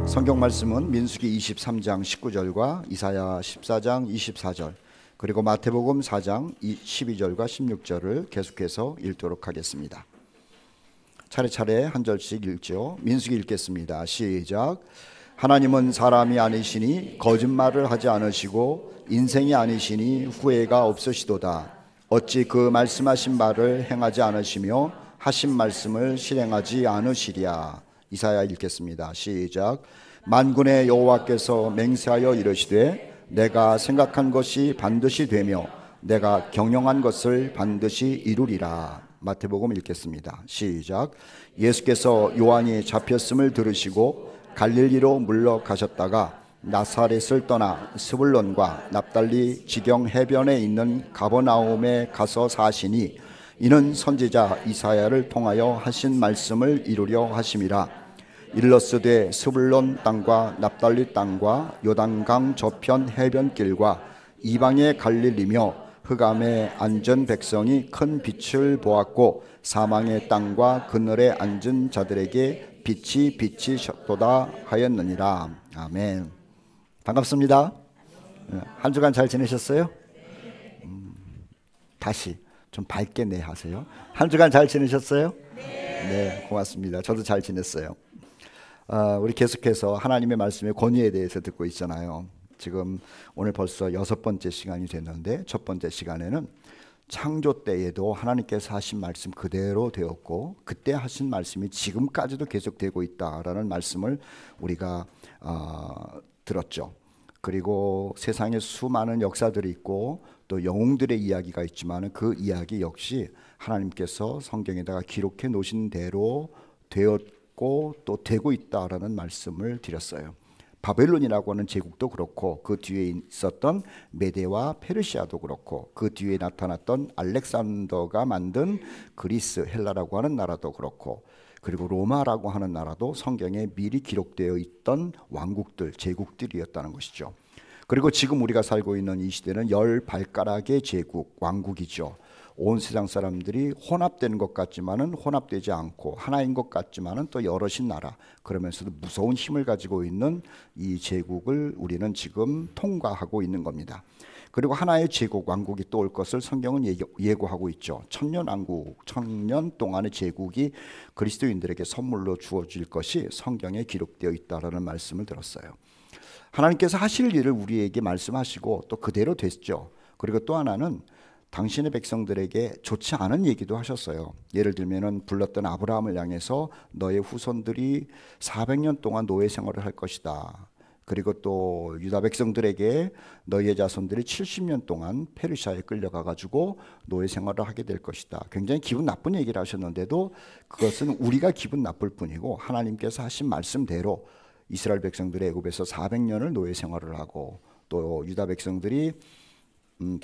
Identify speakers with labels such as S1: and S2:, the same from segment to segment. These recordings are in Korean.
S1: 성경 말씀은 민수기 23장 19절과 이사야 14장 24절 그리고 마태복음 4장 12절과 16절을 계속해서 읽도록 하겠습니다. 차례차례 한 절씩 읽죠. 민수기 읽겠습니다. 시작. 하나님은 사람이 아니시니 거짓말을 하지 않으시고 인생이 아니시니 후회가 없으시도다. 어찌 그 말씀하신 바를 행하지 않으시며 하신 말씀을 실행하지 않으시랴. 이사야 읽겠습니다. 시작. 만군의 여호와께서 맹세하여 이르시되 내가 생각한 것이 반드시 되며 내가 경영한 것을 반드시 이루리라. 마태복음 읽겠습니다. 시작. 예수께서 요한이 잡혔음을 들으시고 갈릴리로 물러가셨다가 나사렛을 떠나 스불론과 납달리 지경 해변에 있는 가버나움에 가서 사시니 이는 선지자 이사야를 통하여 하신 말씀을 이루려 하심이라. 일러스되 스불론 땅과 납달리 땅과 요단강 저편 해변길과 이방의 갈릴리며 흑암에 앉은 백성이 큰 빛을 보았고 사망의 땅과 그늘에 앉은 자들에게 빛이 비치셨도다 하였느니라. 아멘. 반갑습니다. 한 주간 잘 지내셨어요? 다시 좀 밝게 네 하세요. 한 주간 잘 지내셨어요? 네, 고맙습니다. 저도 잘 지냈어요. 우리 계속해서 하나님의 말씀의 권위에 대해서 듣고 있잖아요. 지금 오늘 벌써 6번째 시간이 됐는데 첫 번째 시간에는 창조 때에도 하나님께서 하신 말씀 그대로 되었고 그때 하신 말씀이 지금까지도 계속되고 있다라는 말씀을 우리가 들었죠. 그리고 세상에 수많은 역사들이 있고 또 영웅들의 이야기가 있지만 그 이야기 역시 하나님께서 성경에다가 기록해 놓으신 대로 되었고 또 되고 있다라는 말씀을 드렸어요. 바벨론이라고 하는 제국도 그렇고 그 뒤에 있었던 메데와 페르시아도 그렇고 그 뒤에 나타났던 알렉산더가 만든 그리스 헬라라고 하는 나라도 그렇고 그리고 로마라고 하는 나라도 성경에 미리 기록되어 있던 왕국들, 제국들이었다는 것이죠. 그리고 지금 우리가 살고 있는 이 시대는 10발가락의 제국, 왕국이죠. 온 세상 사람들이 혼합되는 것 같지만은 혼합되지 않고 하나인 것 같지만은 또 여럿인 나라, 그러면서도 무서운 힘을 가지고 있는 이 제국을 우리는 지금 통과하고 있는 겁니다. 그리고 하나의 제국, 왕국이 또 올 것을 성경은 예고하고 있죠. 천년 왕국, 1000년 동안의 제국이 그리스도인들에게 선물로 주어질 것이 성경에 기록되어 있다라는 말씀을 들었어요. 하나님께서 하실 일을 우리에게 말씀하시고 또 그대로 됐죠. 그리고 또 하나는 당신의 백성들에게 좋지 않은 얘기도 하셨어요. 예를 들면은 불렀던 아브라함을 향해서 너의 후손들이 400년 동안 노예 생활을 할 것이다. 그리고 또 유다 백성들에게 너희의 자손들이 70년 동안 페르시아에 끌려가 가지고 노예 생활을 하게 될 것이다. 굉장히 기분 나쁜 얘기를 하셨는데도 그것은 우리가 기분 나쁠 뿐이고 하나님께서 하신 말씀대로 이스라엘 백성들이 애굽에서 400년을 노예 생활을 하고 또 유다 백성들이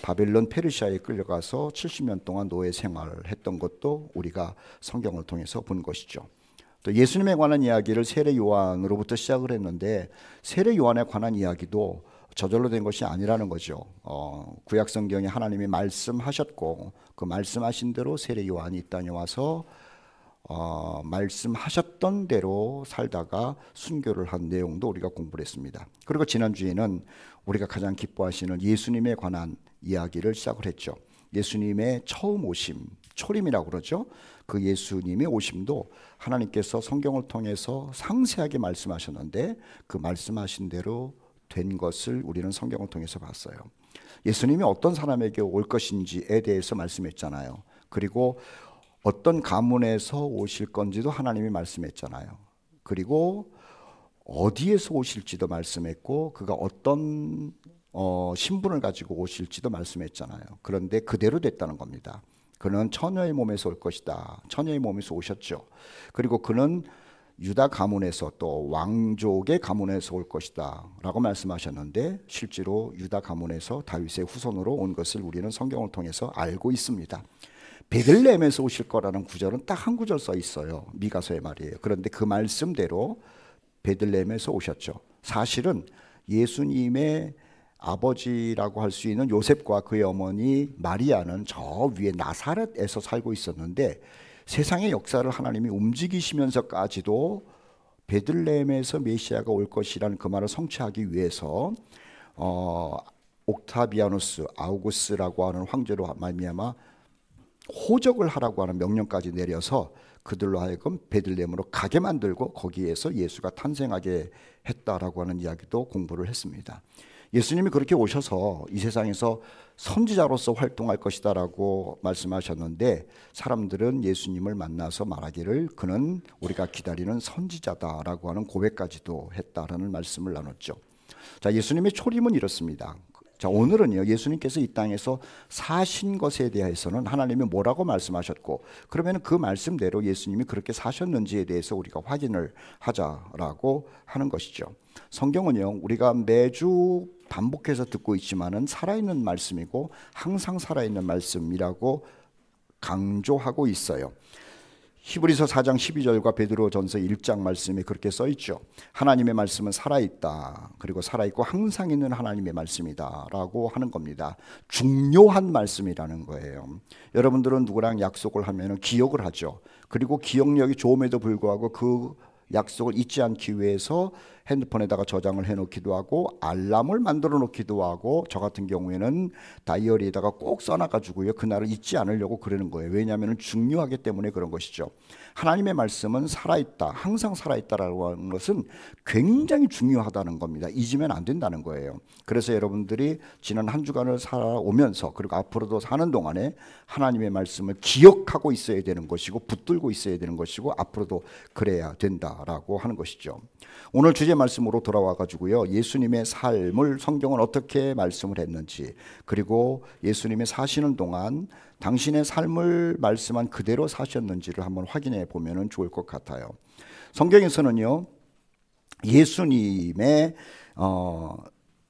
S1: 바벨론 페르시아에 끌려가서 70년 동안 노예 생활을 했던 것도 우리가 성경을 통해서 본 것이죠. 또 예수님에 관한 이야기를 세례 요한으로부터 시작을 했는데 세례 요한에 관한 이야기도 저절로 된 것이 아니라는 거죠. 구약 성경에 하나님이 말씀하셨고 그 말씀하신 대로 세례 요한이 이 땅에 와서 말씀하셨던 대로 살다가 순교를 한 내용도 우리가 공부를 했습니다. 그리고 지난주에는 우리가 가장 기뻐하시는 예수님에 관한 이야기를 시작을 했죠. 예수님의 처음 오심, 초림이라고 그러죠. 그 예수님의 오심도 하나님께서 성경을 통해서 상세하게 말씀하셨는데 그 말씀하신 대로 된 것을 우리는 성경을 통해서 봤어요. 예수님이 어떤 사람에게 올 것인지에 대해서 말씀했잖아요. 그리고 어떤 가문에서 오실 건지도 하나님이 말씀했잖아요. 그리고 어디에서 오실지도 말씀했고 그가 어떤 신분을 가지고 오실지도 말씀했잖아요. 그런데 그대로 됐다는 겁니다. 그는 처녀의 몸에서 올 것이다. 처녀의 몸에서 오셨죠. 그리고 그는 유다 가문에서 또 왕족의 가문에서 올 것이다 라고 말씀하셨는데 실제로 유다 가문에서 다윗의 후손으로 온 것을 우리는 성경을 통해서 알고 있습니다. 베들레헴에서 오실 거라는 구절은 딱 한 구절 써 있어요. 미가서의 말이에요. 그런데 그 말씀대로 베들레헴에서 오셨죠. 사실은 예수님의 아버지라고 할 수 있는 요셉과 그의 어머니 마리아는 저 위에 나사렛에서 살고 있었는데 세상의 역사를 하나님이 움직이시면서까지도 베들레헴에서 메시아가 올 것이라는 그 말을 성취하기 위해서 옥타비아누스 아우구스라고 하는 황제로 말미암아 호적을 하라고 하는 명령까지 내려서 그들로 하여금 베들레헴으로 가게 만들고 거기에서 예수가 탄생하게 했다라고 하는 이야기도 공부를 했습니다. 예수님이 그렇게 오셔서 이 세상에서 선지자로서 활동할 것이다라고 말씀하셨는데 사람들은 예수님을 만나서 말하기를 그는 우리가 기다리는 선지자다라고 하는 고백까지도 했다라는 말씀을 나눴죠. 자, 예수님의 초림은 이렇습니다. 자, 오늘은요, 예수님께서 이 땅에서 사신 것에 대해서는 하나님이 뭐라고 말씀하셨고, 그러면 그 말씀대로 예수님이 그렇게 사셨는지에 대해서 우리가 확인을 하자라고 하는 것이죠. 성경은요, 우리가 매주 반복해서 듣고 있지만은 살아있는 말씀이고 항상 살아있는 말씀이라고 강조하고 있어요. 히브리서 4장 12절과 베드로전서 1장 말씀에 그렇게 써 있죠. 하나님의 말씀은 살아있다. 그리고 살아있고 항상 있는 하나님의 말씀이다 라고 하는 겁니다. 중요한 말씀이라는 거예요. 여러분들은 누구랑 약속을 하면 기억을 하죠. 그리고 기억력이 좋음에도 불구하고 그 약속을 잊지 않기 위해서 핸드폰에다가 저장을 해놓기도 하고 알람을 만들어 놓기도 하고, 저 같은 경우에는 다이어리에다가 꼭 써놔가지고요 그날을 잊지 않으려고 그러는 거예요. 왜냐하면 중요하기 때문에 그런 것이죠. 하나님의 말씀은 살아있다, 항상 살아있다라고 하는 것은 굉장히 중요하다는 겁니다. 잊으면 안 된다는 거예요. 그래서 여러분들이 지난 한 주간을 살아오면서 그리고 앞으로도 사는 동안에 하나님의 말씀을 기억하고 있어야 되는 것이고 붙들고 있어야 되는 것이고 앞으로도 그래야 된다라고 하는 것이죠. 오늘 주제 말씀으로 돌아와 가지고요, 예수님의 삶을 성경은 어떻게 말씀을 했는지, 그리고 예수님이 사시는 동안 당신의 삶을 말씀한 그대로 사셨는지를 한번 확인해 보면 좋을 것 같아요. 성경에서는요, 예수님의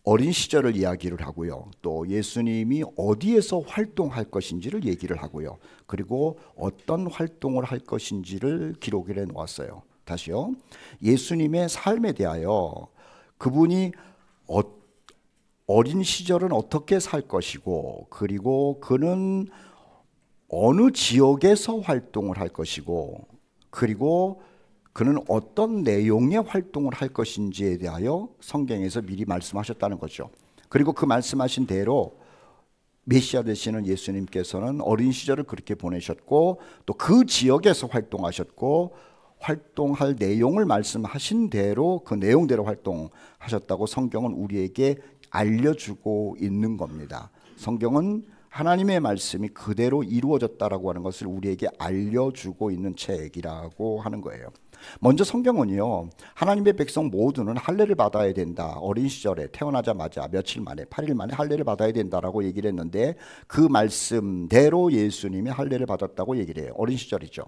S1: 어린 시절을 이야기를 하고요, 또 예수님이 어디에서 활동할 것인지를 얘기를 하고요, 그리고 어떤 활동을 할 것인지를 기록을 해 놓았어요. 다시요. 예수님의 삶에 대하여 그분이 어린 시절은 어떻게 살 것이고, 그리고 그는 어느 지역에서 활동을 할 것이고, 그리고 그는 어떤 내용의 활동을 할 것인지에 대하여 성경에서 미리 말씀하셨다는 거죠. 그리고 그 말씀하신 대로 메시아 되시는 예수님께서는 어린 시절을 그렇게 보내셨고, 또 그 지역에서 활동하셨고, 활동할 내용을 말씀하신 대로 그 내용대로 활동하셨다고 성경은 우리에게 알려주고 있는 겁니다. 성경은 하나님의 말씀이 그대로 이루어졌다라고 하는 것을 우리에게 알려주고 있는 책이라고 하는 거예요. 먼저 성경은요, 하나님의 백성 모두는 할례를 받아야 된다. 어린 시절에 태어나자마자 며칠 만에 8일 만에 할례를 받아야 된다라고 얘기를 했는데, 그 말씀대로 예수님이 할례를 받았다고 얘기를 해요. 어린 시절이죠.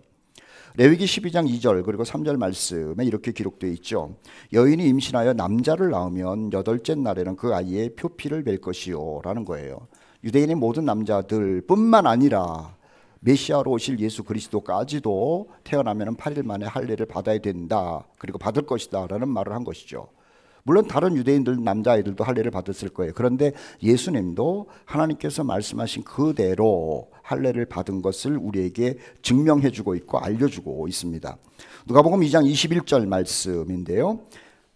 S1: 레위기 12장 2절 그리고 3절 말씀에 이렇게 기록되어 있죠. 여인이 임신하여 남자를 낳으면 여덟째 날에는 그 아이의 표피를 뵐 것이요 라는 거예요. 유대인의 모든 남자들 뿐만 아니라 메시아로 오실 예수 그리스도까지도 태어나면 8일 만에 할례를 받아야 된다, 그리고 받을 것이다 라는 말을 한 것이죠. 물론 다른 유대인들 남자아이들도 할례를 받았을 거예요. 그런데 예수님도 하나님께서 말씀하신 그대로 할례를 받은 것을 우리에게 증명해 주고 있고 알려주고 있습니다. 누가복음 2장 21절 말씀인데요,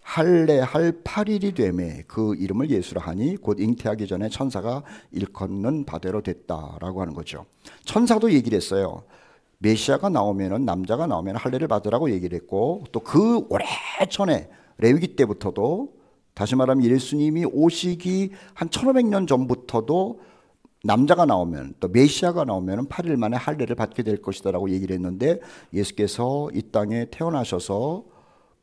S1: 할례할 8일이 되매 그 이름을 예수라 하니 곧 잉태하기 전에 천사가 일컫는 바대로 됐다라고 하는 거죠. 천사도 얘기를 했어요. 메시아가 나오면은, 남자가 나오면 할례를 받으라고 얘기를 했고, 또 그 오래전에 레위기 때부터도, 다시 말하면 예수님이 오시기 한 1500년 전부터도 남자가 나오면, 또 메시아가 나오면 8일 만에 할례를 받게 될 것이다라고 얘기를 했는데, 예수께서 이 땅에 태어나셔서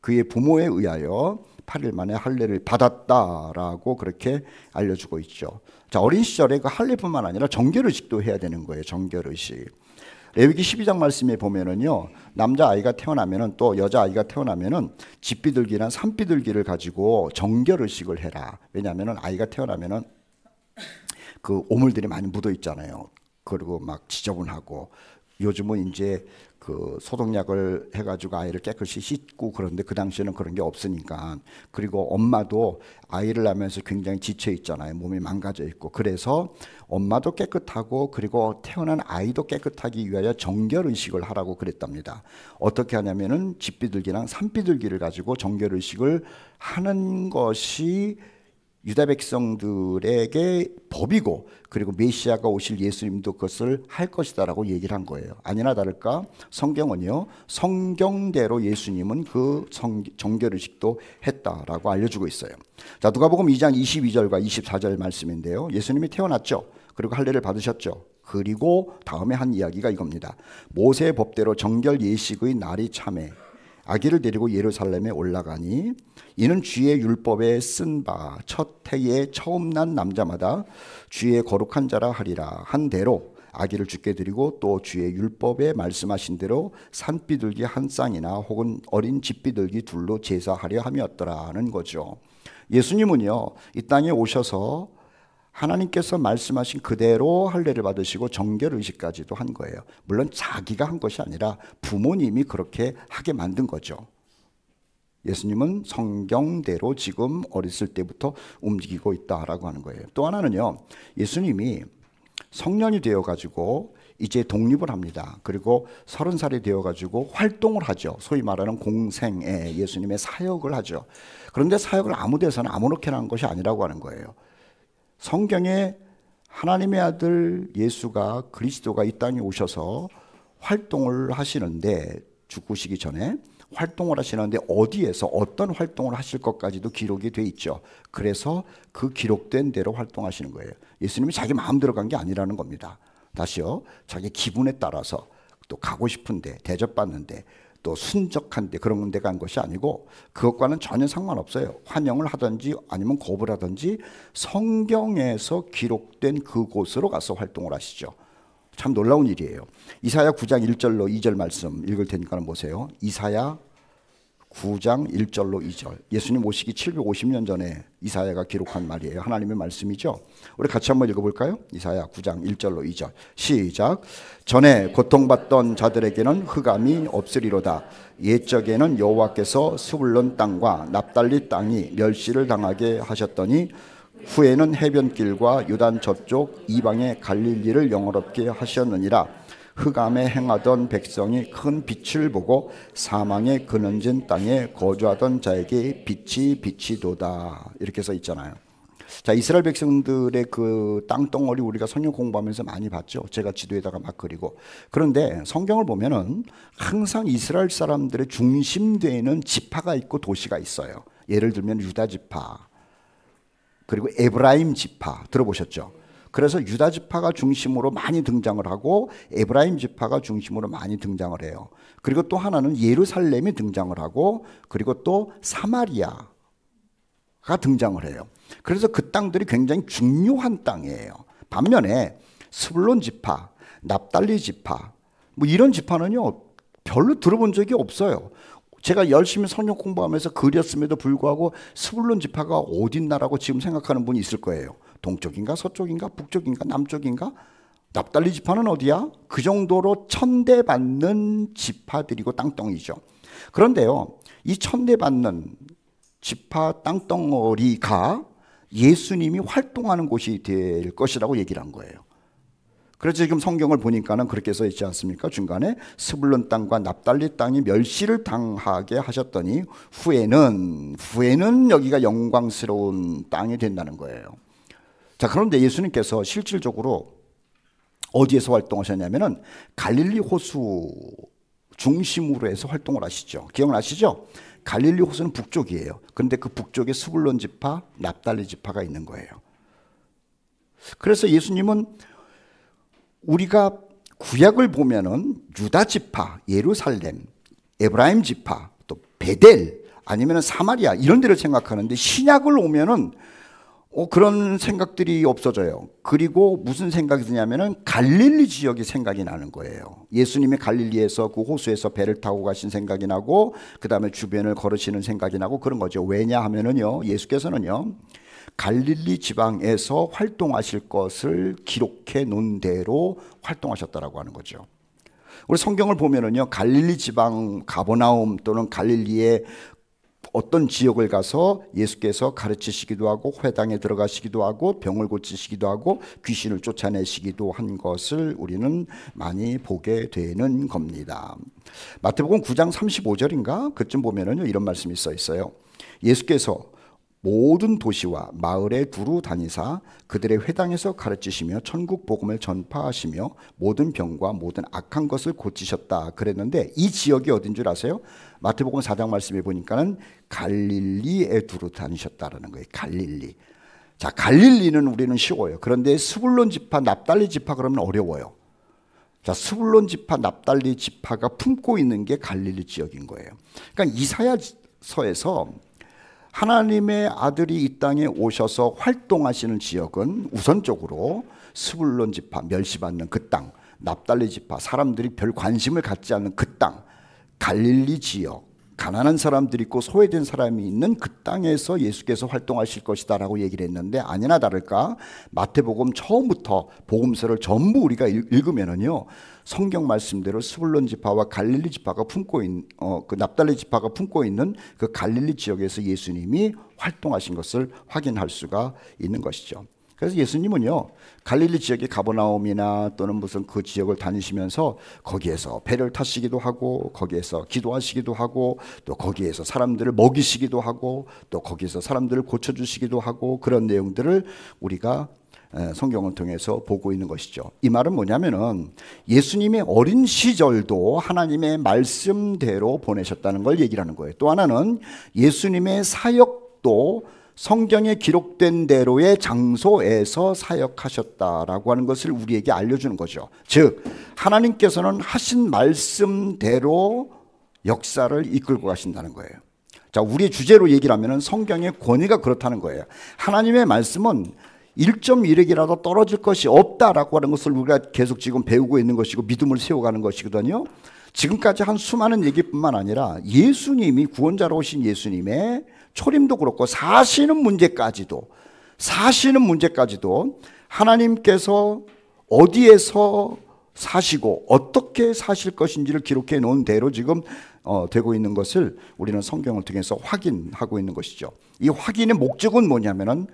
S1: 그의 부모에 의하여 8일 만에 할례를 받았다라고 그렇게 알려주고 있죠. 자, 어린 시절에 그 할례뿐만 아니라 정결의식도 해야 되는 거예요. 정결의식. 레위기 12장 말씀에 보면은요, 남자아이가 태어나면은, 또 여자아이가 태어나면은 집비둘기나 산비둘기를 가지고 정결의식을 해라. 왜냐하면은 아이가 태어나면은 그 오물들이 많이 묻어 있잖아요. 그리고 막 지저분하고, 요즘은 이제 그 소독약을 해가지고 아이를 깨끗이 씻고, 그런데 그 당시에는 그런 게 없으니까, 그리고 엄마도 아이를 낳으면서 굉장히 지쳐 있잖아요. 몸이 망가져 있고. 그래서 엄마도 깨끗하고 그리고 태어난 아이도 깨끗하기 위하여 정결의식을 하라고 그랬답니다. 어떻게 하냐면은 집비둘기랑 산비둘기를 가지고 정결의식을 하는 것이 유다 백성들에게 법이고, 그리고 메시아가 오실 예수님도 그것을 할 것이다라고 얘기를 한 거예요. 아니나 다를까 성경은요, 성경대로 예수님은 그 정결의식도 했다라고 알려주고 있어요. 자, 누가복음 2장 22절과 24절 말씀인데요. 예수님이 태어났죠. 그리고 할례를 받으셨죠. 그리고 다음에 한 이야기가 이겁니다. 모세의 법대로 정결 예식의 날이 참에 아기를 데리고 예루살렘에 올라가니, 이는 주의 율법에 쓴 바 첫 해에 처음 난 남자마다 주의 거룩한 자라 하리라 한 대로 아기를 주께 드리고, 또 주의 율법에 말씀하신 대로 산비둘기 한 쌍이나 혹은 어린 집비둘기 둘로 제사하려 함이었더라는 거죠. 예수님은요, 이 땅에 오셔서 하나님께서 말씀하신 그대로 할례를 받으시고 정결의식까지도 한 거예요. 물론 자기가 한 것이 아니라 부모님이 그렇게 하게 만든 거죠. 예수님은 성경대로 지금 어렸을 때부터 움직이고 있다라고 하는 거예요. 또 하나는요, 예수님이 성년이 되어가지고 이제 독립을 합니다. 그리고 30살이 되어가지고 활동을 하죠. 소위 말하는 공생애, 예수님의 사역을 하죠. 그런데 사역을 아무 데서나 아무렇게나 한 것이 아니라고 하는 거예요. 성경에 하나님의 아들 예수가, 그리스도가 이 땅에 오셔서 활동을 하시는데, 죽으시기 전에 활동을 하시는데 어디에서 어떤 활동을 하실 것까지도 기록이 돼 있죠. 그래서 그 기록된 대로 활동하시는 거예요. 예수님이 자기 마음대로 간 게 아니라는 겁니다. 다시요, 자기 기분에 따라서 또 가고 싶은데, 대접받는데, 또 순적한데 그런 데 간 것이 아니고, 그것과는 전혀 상관없어요. 환영을 하든지 아니면 거부를 하든지 성경에서 기록된 그곳으로 가서 활동을 하시죠. 참 놀라운 일이에요. 이사야 9장 1절로 2절 말씀 읽을 테니까 보세요. 이사야 9장 1절로 2절. 예수님 오시기 750년 전에 이사야가 기록한 말이에요. 하나님의 말씀이죠. 우리 같이 한번 읽어볼까요? 이사야 9장 1절로 2절. 시작. 전에 고통받던 자들에게는 흑암이 없으리로다. 옛적에는 여호와께서 스불론 땅과 납달리 땅이 멸시를 당하게 하셨더니, 후에는 해변길과 요단 저쪽 이방의 갈릴리를 영화롭게 하셨느니라. 흑암에 행하던 백성이 큰 빛을 보고 사망의 그늘진 땅에 거주하던 자에게 빛이 비치도다. 이렇게 써 있잖아요. 자, 이스라엘 백성들의 그 땅덩어리 우리가 성경 공부하면서 많이 봤죠. 제가 지도에다가 막 그리고. 그런데 성경을 보면은 항상 이스라엘 사람들의 중심되는 지파가 있고 도시가 있어요. 예를 들면 유다 지파, 그리고 에브라임 지파 들어보셨죠? 그래서 유다 지파가 중심으로 많이 등장을 하고 에브라임 지파가 중심으로 많이 등장을 해요. 그리고 또 하나는 예루살렘이 등장을 하고, 그리고 또 사마리아가 등장을 해요. 그래서 그 땅들이 굉장히 중요한 땅이에요. 반면에 스불론 지파, 납달리 지파, 뭐 이런 지파는요 별로 들어본 적이 없어요. 제가 열심히 성경 공부하면서 그렸음에도 불구하고 스불론 지파가 어딨나라고 지금 생각하는 분이 있을 거예요. 동쪽인가 서쪽인가 북쪽인가 남쪽인가? 납달리 지파는 어디야? 그 정도로 천대받는 지파들이고 땅덩이죠. 그런데요, 이 천대받는 지파 땅덩어리가 예수님이 활동하는 곳이 될 것이라고 얘기를 한 거예요. 그래서 지금 성경을 보니까는 그렇게 써 있지 않습니까? 중간에 스불론 땅과 납달리 땅이 멸시를 당하게 하셨더니, 후에는 여기가 영광스러운 땅이 된다는 거예요. 자, 그런데 예수님께서 실질적으로 어디에서 활동하셨냐면은 갈릴리 호수 중심으로 해서 활동을 하시죠. 기억나시죠? 갈릴리 호수는 북쪽이에요. 그런데 그 북쪽에 스불론 지파, 납달리 지파가 있는 거예요. 그래서 예수님은 우리가 구약을 보면은 유다 지파, 예루살렘, 에브라임 지파, 또 베델 아니면 사마리아 이런 데를 생각하는데, 신약을 오면은 그런 생각들이 없어져요. 그리고 무슨 생각이 드냐면은 갈릴리 지역이 생각이 나는 거예요. 예수님이 갈릴리에서 그 호수에서 배를 타고 가신 생각이 나고, 그 다음에 주변을 걸으시는 생각이 나고 그런 거죠. 왜냐하면은요, 예수께서는요 갈릴리 지방에서 활동하실 것을 기록해 놓은 대로 활동하셨다라고 하는 거죠. 우리 성경을 보면은요, 갈릴리 지방 가버나움 또는 갈릴리의 어떤 지역을 가서 예수께서 가르치시기도 하고 회당에 들어가시기도 하고 병을 고치시기도 하고 귀신을 쫓아내시기도 한 것을 우리는 많이 보게 되는 겁니다. 마태복음 9장 35절인가 그쯤 보면은요, 이런 말씀이 써 있어요. 예수께서 모든 도시와 마을에 두루 다니사 그들의 회당에서 가르치시며 천국 복음을 전파하시며 모든 병과 모든 악한 것을 고치셨다 그랬는데, 이 지역이 어딘 줄 아세요? 마태복음 4장 말씀에 보니까는 갈릴리에 두루 다니셨다라는 거예요. 갈릴리. 자, 갈릴리는 우리는 쉬워요. 그런데 스불론 지파, 납달리 지파 그러면 어려워요. 자, 스불론 지파, 납달리 지파가 품고 있는 게 갈릴리 지역인 거예요. 그러니까 이사야서에서 하나님의 아들이 이 땅에 오셔서 활동하시는 지역은 우선적으로 스불론 지파, 멸시받는 그 땅, 납달리 지파, 사람들이 별 관심을 갖지 않는 그 땅, 갈릴리 지역, 가난한 사람들이 있고 소외된 사람이 있는 그 땅에서 예수께서 활동하실 것이다 라고 얘기를 했는데, 아니나 다를까 마태복음 처음부터 복음서를 전부 우리가 읽으면은요, 성경 말씀대로 스불론 지파와 갈릴리 지파가 품고 있는 그 납달리 지파가 품고 있는 그 갈릴리 지역에서 예수님이 활동하신 것을 확인할 수가 있는 것이죠. 그래서 예수님은요, 갈릴리 지역의 가버나움이나 또는 무슨 그 지역을 다니시면서 거기에서 배를 타시기도 하고 거기에서 기도하시기도 하고 또 거기에서 사람들을 먹이시기도 하고 또 거기에서 사람들을 고쳐주시기도 하고, 그런 내용들을 우리가 성경을 통해서 보고 있는 것이죠. 이 말은 뭐냐면은 예수님의 어린 시절도 하나님의 말씀대로 보내셨다는 걸 얘기를 하는 거예요. 또 하나는 예수님의 사역도 성경에 기록된 대로의 장소에서 사역하셨다라고 하는 것을 우리에게 알려주는 거죠. 즉, 하나님께서는 하신 말씀대로 역사를 이끌고 가신다는 거예요. 자, 우리의 주제로 얘기를 하면 성경의 권위가 그렇다는 거예요. 하나님의 말씀은 1.1핵이라도 떨어질 것이 없다라고 하는 것을 우리가 계속 지금 배우고 있는 것이고 믿음을 세워가는 것이거든요. 지금까지 한 수많은 얘기뿐만 아니라 예수님이, 구원자로 오신 예수님의 초림도 그렇고 사시는 문제까지도 하나님께서 어디에서 사시고 어떻게 사실 것인지를 기록해 놓은 대로 지금 되고 있는 것을 우리는 성경을 통해서 확인하고 있는 것이죠. 이 확인의 목적은 뭐냐면은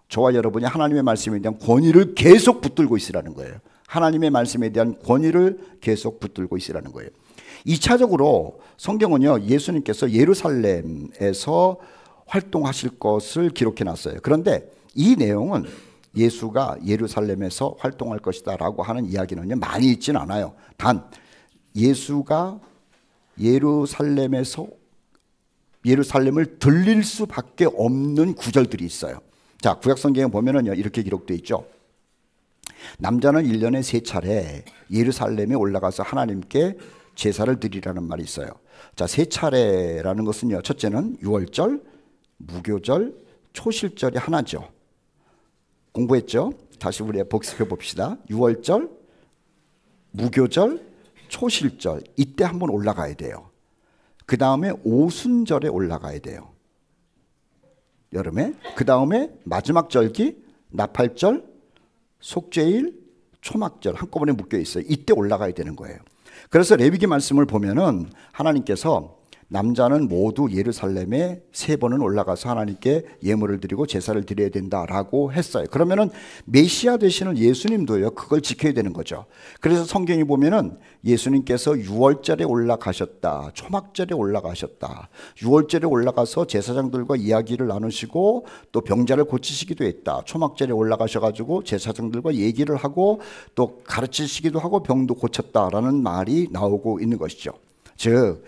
S1: 저와 여러분이 하나님의 말씀에 대한 권위를 계속 붙들고 있으라는 거예요. 하나님의 말씀에 대한 권위를 계속 붙들고 있으라는 거예요. 2차적으로 성경은요, 예수님께서 예루살렘에서 활동하실 것을 기록해 놨어요. 그런데 이 내용은 예수가 예루살렘에서 활동할 것이다 라고 하는 이야기는요, 많이 있지는 않아요. 단 예수가 예루살렘을 들릴 수밖에 없는 구절들이 있어요. 자, 구약성경에 보면은요, 이렇게 기록되어 있죠. 남자는 1년에 3차례 예루살렘에 올라가서 하나님께 제사를 드리라는 말이 있어요. 자, 3차례라는 것은요, 첫째는 유월절, 무교절, 초실절이 하나죠. 공부했죠? 다시 우리 복습해 봅시다. 유월절, 무교절, 초실절, 이때 한번 올라가야 돼요. 그 다음에 오순절에 올라가야 돼요. 여름에. 그 다음에 마지막 절기, 나팔절, 속죄일, 초막절 한꺼번에 묶여 있어요. 이때 올라가야 되는 거예요. 그래서 레위기 말씀을 보면은 하나님께서 남자는 모두 예루살렘에 3번은 올라가서 하나님께 예물을 드리고 제사를 드려야 된다라고 했어요. 그러면은 메시아 되시는 예수님도요, 그걸 지켜야 되는 거죠. 그래서 성경이 보면은 예수님께서 유월절에 올라가셨다, 초막절에 올라가셨다, 유월절에 올라가서 제사장들과 이야기를 나누시고 또 병자를 고치시기도 했다, 초막절에 올라가셔가지고 제사장들과 얘기를 하고 또 가르치시기도 하고 병도 고쳤다라는 말이 나오고 있는 것이죠. 즉,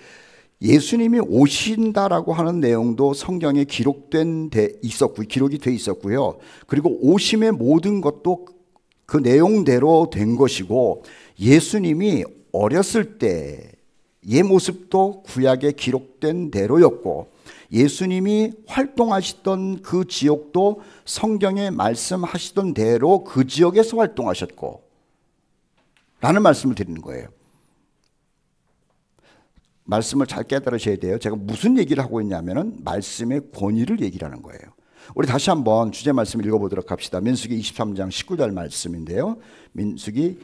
S1: 예수님이 오신다라고 하는 내용도 성경에 기록이 돼 있었고요. 그리고 오심의 모든 것도 그 내용대로 된 것이고, 예수님이 어렸을 때의 모습도 구약에 기록된 대로였고, 예수님이 활동하시던 그 지역도 성경에 말씀하시던 대로 그 지역에서 활동하셨고 라는 말씀을 드리는 거예요. 말씀을 잘 깨달으셔야 돼요. 제가 무슨 얘기를 하고 있냐면은 말씀의 권위를 얘기를 하는 거예요. 우리 다시 한번 주제 말씀 읽어보도록 합시다. 민수기 23장 19절 말씀인데요. 민수기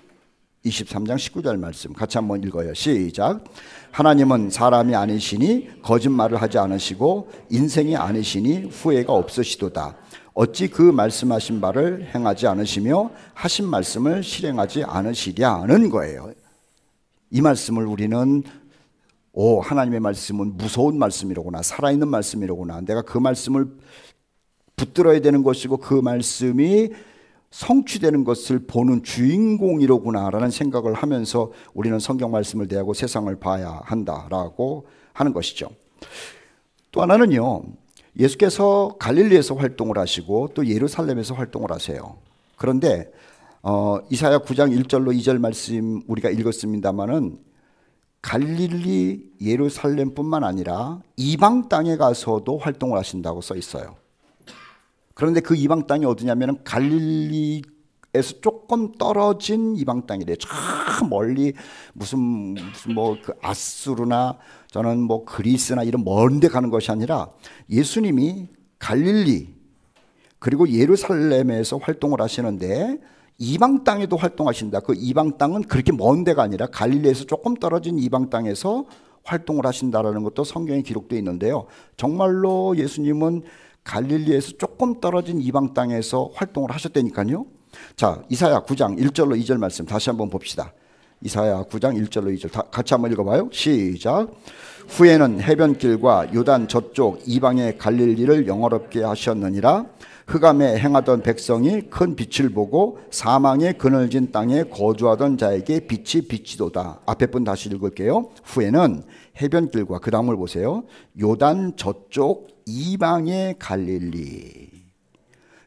S1: 23장 19절 말씀 같이 한번 읽어요. 시작. 하나님은 사람이 아니시니 거짓말을 하지 않으시고 인생이 아니시니 후회가 없으시도다. 어찌 그 말씀하신 바를 행하지 않으시며 하신 말씀을 실행하지 않으시랴는 거예요. 이 말씀을 우리는 하나님의 말씀은 무서운 말씀이로구나, 살아있는 말씀이로구나, 내가 그 말씀을 붙들어야 되는 것이고 그 말씀이 성취되는 것을 보는 주인공이로구나 라는 생각을 하면서 우리는 성경 말씀을 대하고 세상을 봐야 한다라고 하는 것이죠. 또 하나는요, 예수께서 갈릴리에서 활동을 하시고 또 예루살렘에서 활동을 하세요. 그런데 이사야 9장 1절로 2절 말씀 우리가 읽었습니다마는 갈릴리 예루살렘뿐만 아니라 이방 땅에 가서도 활동을 하신다고 써 있어요. 그런데 그 이방 땅이 어디냐면 갈릴리에서 조금 떨어진 이방 땅이래요. 저 멀리 무슨 뭐 그 아수르나 저는 뭐 그리스나 이런 먼 데 가는 것이 아니라 예수님이 갈릴리 그리고 예루살렘에서 활동을 하시는데 이방 땅에도 활동하신다. 그 이방 땅은 그렇게 먼 데가 아니라 갈릴리에서 조금 떨어진 이방 땅에서 활동을 하신다라는 것도 성경에 기록되어 있는데요. 정말로 예수님은 갈릴리에서 조금 떨어진 이방 땅에서 활동을 하셨다니까요. 자, 이사야 9장 1절로 2절 말씀 다시 한번 봅시다. 이사야 9장 1절로 2절 같이 한번 읽어봐요. 시작. 후에는 해변길과 요단 저쪽 이방의 갈릴리를 영화롭게 하셨느니라. 흑암에 행하던 백성이 큰 빛을 보고 사망의 그늘진 땅에 거주하던 자에게 빛이 비치도다. 앞에 분 다시 읽을게요. 후에는 해변길과 그 다음을 보세요. 요단 저쪽 이방의 갈릴리.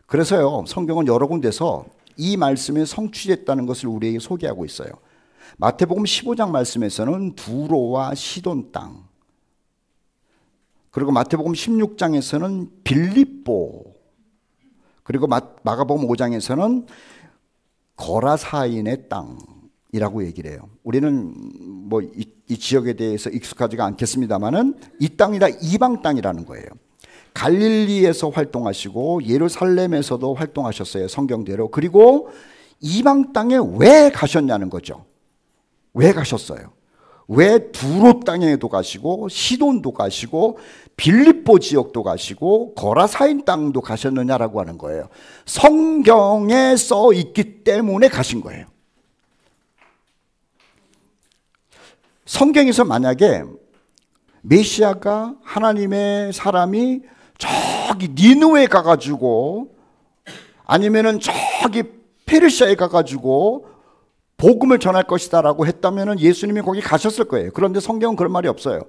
S1: 그래서요, 성경은 여러 군데서 이 말씀이 성취됐다는 것을 우리에게 소개하고 있어요. 마태복음 15장 말씀에서는 두로와 시돈 땅, 그리고 마태복음 16장에서는 빌립보, 그리고 마가복음 5장에서는 거라사인의 땅이라고 얘기를 해요. 우리는 뭐 이 지역에 대해서 익숙하지가 않겠습니다만은 이 땅이 다 이방 땅이라는 거예요. 갈릴리에서 활동하시고 예루살렘에서도 활동하셨어요. 성경대로. 그리고 이방 땅에 왜 가셨냐는 거죠. 왜 가셨어요? 왜 두로 땅에도 가시고 시돈도 가시고 빌립보 지역도 가시고 거라사인 땅도 가셨느냐라고 하는 거예요. 성경에 써 있기 때문에 가신 거예요. 성경에서 만약에 메시아가 하나님의 사람이 저기 니느웨에 가가지고 아니면은 저기 페르시아에 가가지고 복음을 전할 것이다라고 했다면은 예수님이 거기 가셨을 거예요. 그런데 성경은 그런 말이 없어요.